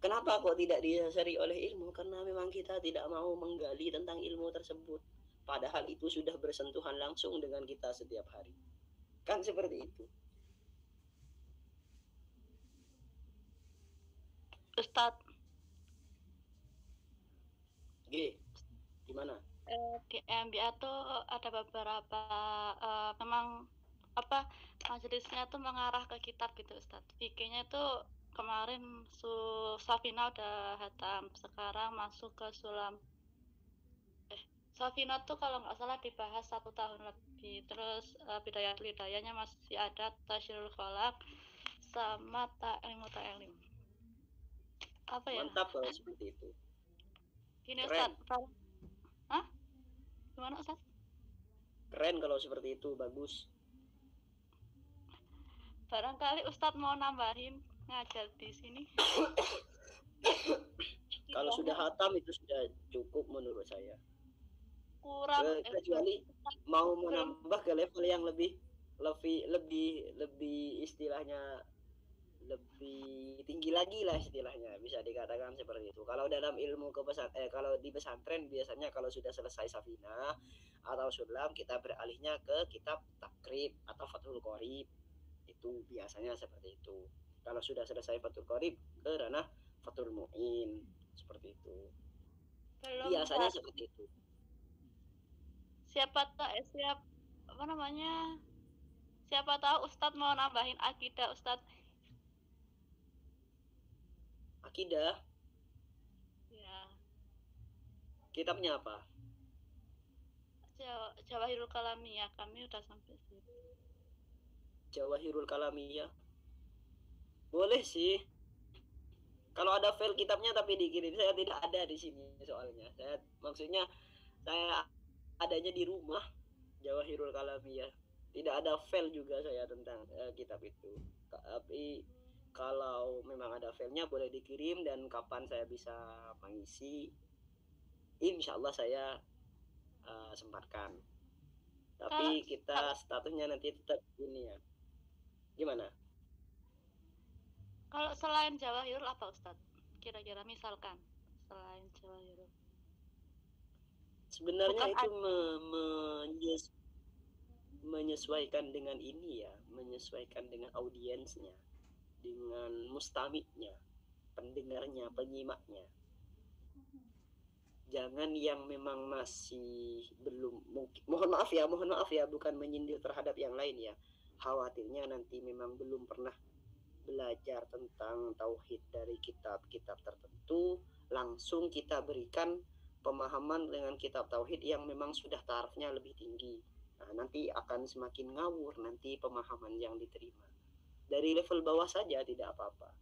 Kenapa kok tidak didasari oleh ilmu? Karena memang kita tidak mau menggali tentang ilmu tersebut. Padahal itu sudah bersentuhan langsung dengan kita setiap hari. Kan seperti itu. Ustadz, gimana? di MBA tuh ada beberapa memang apa majelisnya tuh mengarah ke kitab gitu Ustadz. Fikihnya itu kemarin Safina udah hatam, sekarang masuk ke Sulam. Safina tuh kalau nggak salah dibahas 1 tahun lebih. Terus Bidayah-Hidayahnya masih ada, Tasyrul Falak sama Ta'lim. Apa ya? Mantap kalau seperti itu. Gini Ustaz, hah? Gimana Ustaz? Keren kalau seperti itu, bagus. Barangkali Ustaz mau nambahin ngajar di sini. Kalau sudah hatam itu sudah cukup menurut saya. Kurang kecuali mau menambah ke level yang lebih istilahnya lebih tinggi lagi lah, istilahnya bisa dikatakan seperti itu. Kalau dalam ilmu kalau di pesantren biasanya kalau sudah selesai Safina atau Sulam, kita beralihnya ke kitab Takrib atau Fathul Qorib. Itu biasanya seperti itu. Kalau sudah selesai Fathul Qorib, ke ranah Fathul Mu'in, seperti itu. Biasanya seperti itu. Siapa tahu Ustadz mau nambahin akidah Ustadz. Akidah? Ya. Kitabnya apa? Jawahirul Kalamiyah, kami udah sampai situ. Jawahirul Kalamiyah. Boleh sih. Kalau ada file kitabnya tapi dikirim, saya tidak ada di sini soalnya. Maksudnya saya adanya di rumah, Jawahirul Kalamiyah. Tidak ada file juga saya tentang kitab itu. Tapi kalau memang ada filenya boleh dikirim, dan kapan saya bisa mengisi, insya Allah saya sempatkan. Tapi kita statusnya nanti tetap ini ya. Gimana? Kalau selain Jawahirul apa Ustadz? Kira-kira misalkan selain Jawahirul? Sebenarnya Bukan itu menyesuaikan dengan ini ya, menyesuaikan dengan audiensnya, dengan mustamiknya, pendengarnya, penyimaknya. Jangan yang memang masih belum, mungkin, mohon maaf ya, bukan menyindir terhadap yang lain ya. Khawatirnya nanti memang belum pernah belajar tentang tauhid dari kitab-kitab tertentu, langsung kita berikan pemahaman dengan kitab tauhid yang memang sudah tarafnya lebih tinggi. Nah, nanti akan semakin ngawur nanti pemahaman yang diterima. Dari level bawah saja tidak apa-apa.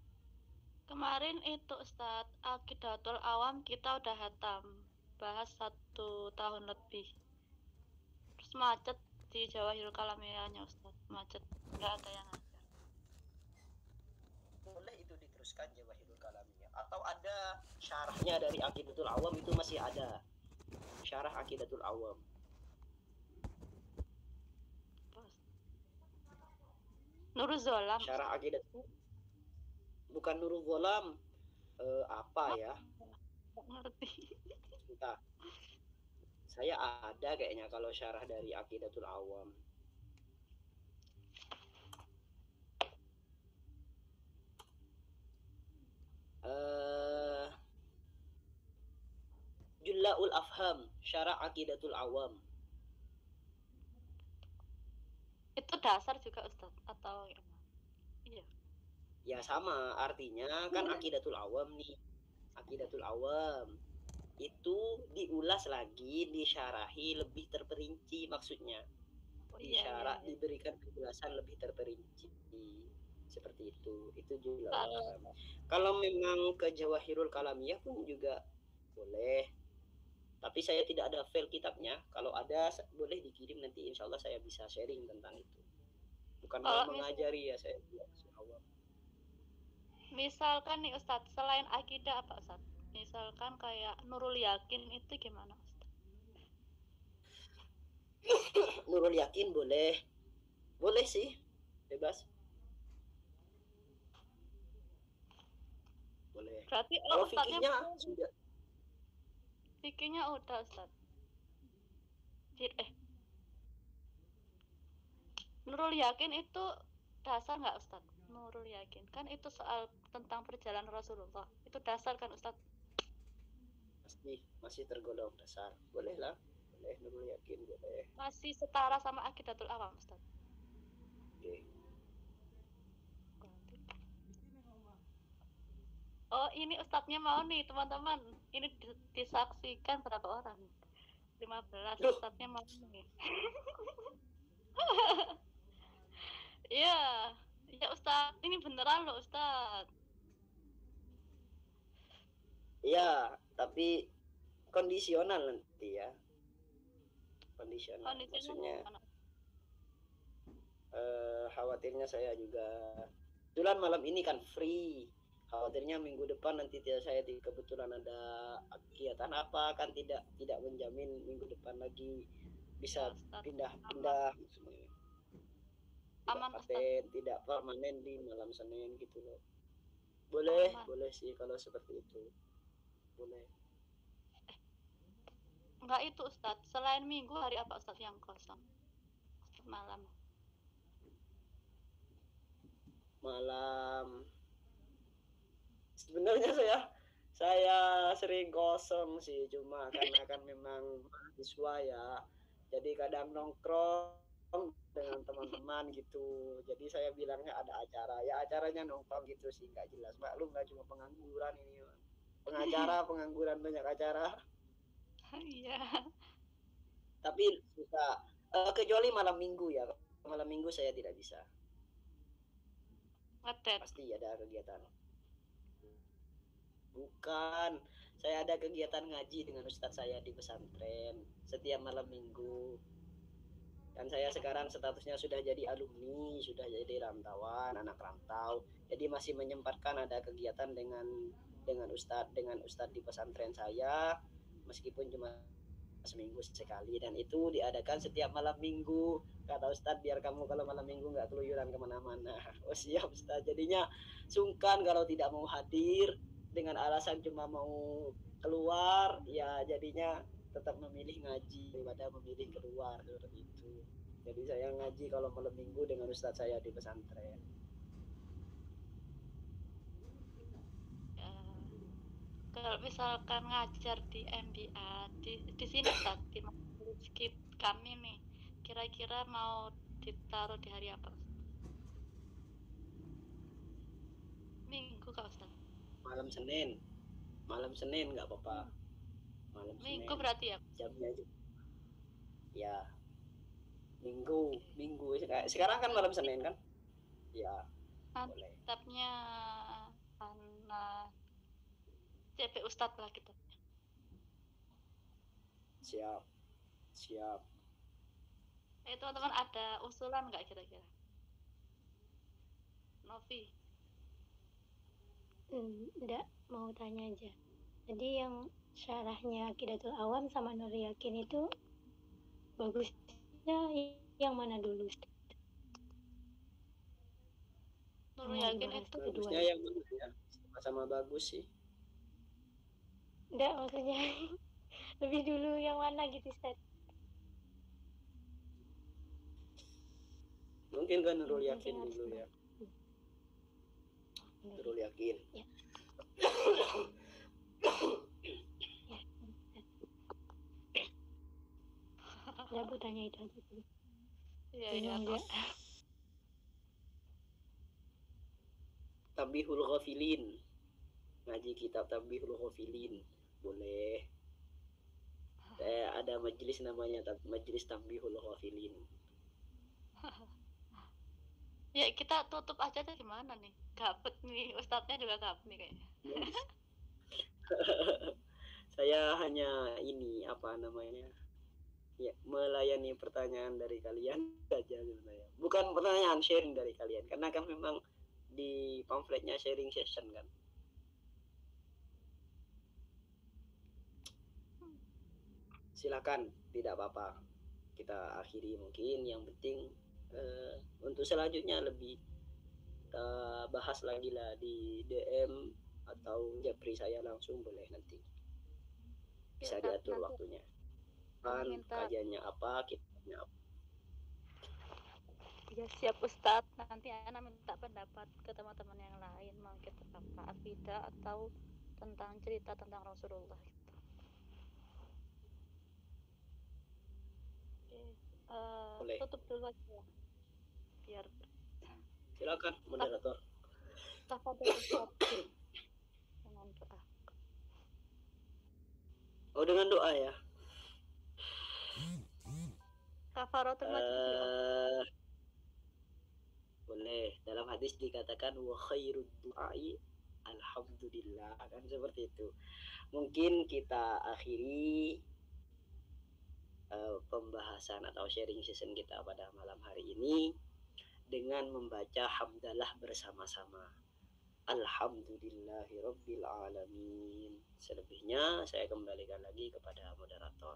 Kemarin itu Ustadz, Aqidatul Awam kita udah hatam, bahas 1 tahun lebih. Terus macet di Jawahirul Kalamiyahnya Ustadz, macet, nggak ada yang ngajar. Boleh itu diteruskan Jawahirul Kalamiyah, atau ada syarahnya dari Aqidatul Awam, itu masih ada syarah Aqidatul Awam. Nurul Zolam. Syarah Aqidat bukan Nurul Zolam, apa ya? Nggak ngerti. Entah. Saya ada kayaknya kalau syarah dari Aqidatul Awam. Julla'ul Afham, syarah Aqidatul Awam. Itu dasar juga Ustadz atau ya? Iya. Ya sama, artinya kan Aqidatul Awam nih. Aqidatul Awam itu diulas lagi, disyarahi lebih terperinci maksudnya. Disyarah, diberikan penjelasan lebih terperinci. Seperti itu juga. Kalau memang ke Jawahirul Kalamiyah pun juga boleh. Tapi saya tidak ada file kitabnya. Kalau ada boleh dikirim, nanti insya Allah saya bisa sharing tentang itu. Bukan mau mengajari ya, saya awam. Misalkan nih Ustadz, selain akidah apa Ustadz? Misalkan kayak Nurul Yakin itu gimana Ustadz? Nurul Yakin boleh. Boleh sih, bebas. Boleh. Berarti kalau fikihnya sudah. Fikihnya udah Ustadz. Nurul Yakin itu dasar nggak Ustadz? Nurul Yakin kan itu soal tentang perjalanan Rasulullah, itu dasar kan Ustadz? Masih tergolong dasar. Boleh lah, boleh Nurul Yakin boleh. Masih setara sama Aqidatul Awam Ustadz. Oke. Oh ini Ustadznya mau nih teman-teman, ini disaksikan berapa orang? 15. Ustadznya mau nih. Iya, ya Ustadz, ini beneran loh Ustadz. Iya, tapi kondisional nanti ya. Kondisional maksudnya. Khawatirnya saya juga kebetulan malam ini kan free. Khawatirnya minggu depan nanti saya kebetulan ada kegiatan apa, kan tidak menjamin minggu depan lagi bisa pindah aman paten, tidak permanen di malam Senin gitu loh. Boleh sih kalau seperti itu. Boleh. Enggak itu Ustadz, selain minggu hari apa Ustadz yang kosong? Malam sebenarnya saya sering kosong sih, cuma karena kan memang mahasiswa ya, jadi kadang nongkrong dengan teman-teman gitu, jadi saya bilangnya ada acara, ya acaranya nongkrong gitu sih, nggak jelas, maklum nggak cuma pengangguran ini, pengacara pengangguran banyak acara. Iya. Tapi susah, kecuali malam minggu ya, malam minggu saya tidak bisa. Pasti ada kegiatan. Bukan, saya ada kegiatan ngaji dengan ustadz saya di pesantren setiap malam minggu. Dan saya sekarang statusnya sudah jadi alumni, sudah jadi rantauan, anak rantau. Jadi masih menyempatkan ada kegiatan dengan ustadz di pesantren saya, meskipun cuma seminggu sekali, dan itu diadakan setiap malam minggu. Kata Ustadz, biar kamu kalau malam minggu nggak keluyuran kemana-mana. Oh siap Ustadz. Jadinya sungkan kalau tidak mau hadir dengan alasan cuma mau keluar, ya jadinya tetap memilih ngaji daripada memilih keluar seperti itu. Jadi saya ngaji kalau malam minggu dengan ustadz saya di pesantren. Kalau misalkan ngajar di MBA di sini Ustaz, di majelis kami nih, kira-kira mau ditaruh di hari apa? Minggu kak Ustaz? Malam Senin nggak apa-apa. Minggu Senin. Berarti ya? Jamnya aja. Ya, minggu. Sekarang kan malam Senin kan? Ya. Boleh. Kitabnya CP Ustadz lah kita. Siap. Teman-teman ada usulan nggak kira-kira? Novi? Enggak, mau tanya aja. Jadi yang syarahnya Aqidatul Awam sama Nur Yakin itu bagusnya yang mana dulu? Nur Yakin itu bagusnya yang mana ya? Sama-sama bagus sih. Enggak, maksudnya lebih dulu yang mana gitu Ustaz? Mungkin kan Nurul Yakin dulu ya. Nurul Yakin. Ya. Ya, Bu tanya itu aja dulu. Iya. Tabihul Ghafilin. Ngaji kitab Tabihul Ghafilin. Boleh. Ada majelis namanya Majelis Tabihul Ghafilin. Ya kita tutup aja dari mana nih? Gabut nih, ustadznya juga gabut nih kayaknya. Saya hanya ini ya, melayani pertanyaan dari kalian saja sebenarnya. Bukan pertanyaan, sharing dari kalian, karena kan memang di pamfletnya sharing session kan. Silakan, tidak apa-apa. Kita akhiri mungkin. Yang penting untuk selanjutnya lebih kita bahas lagi lah di DM atau japri saya langsung, boleh nanti. Bisa diatur waktunya. Kan kajiannya apa, kitabnya apa. Ya siap Ustadz, nanti Ana minta pendapat ke teman-teman yang lain, mau kita apa akidah atau tentang cerita tentang Rasulullah gitu. Oke, tutup dulu aja ya. Biar silakan moderator. Tafadhol Ustadz. Dengan doa. Oh, dengan doa ya. Kafaratul majlis. Boleh. Dalam hadis dikatakan wa khairud du'ai alhamdulillah, kan seperti itu. Mungkin kita akhiri pembahasan atau sharing session kita pada malam hari ini dengan membaca hamdalah bersama-sama. Alhamdulillahirabbil alamin. Selebihnya saya kembalikan lagi kepada moderator.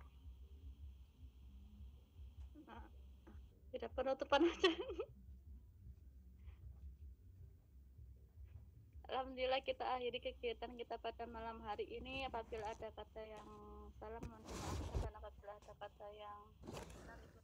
Tidak penutupan aja. Alhamdulillah kita akhiri kegiatan kita pada malam hari ini. Apabila ada kata yang salah mohon maaf, dan apabila ada kata yang benar itu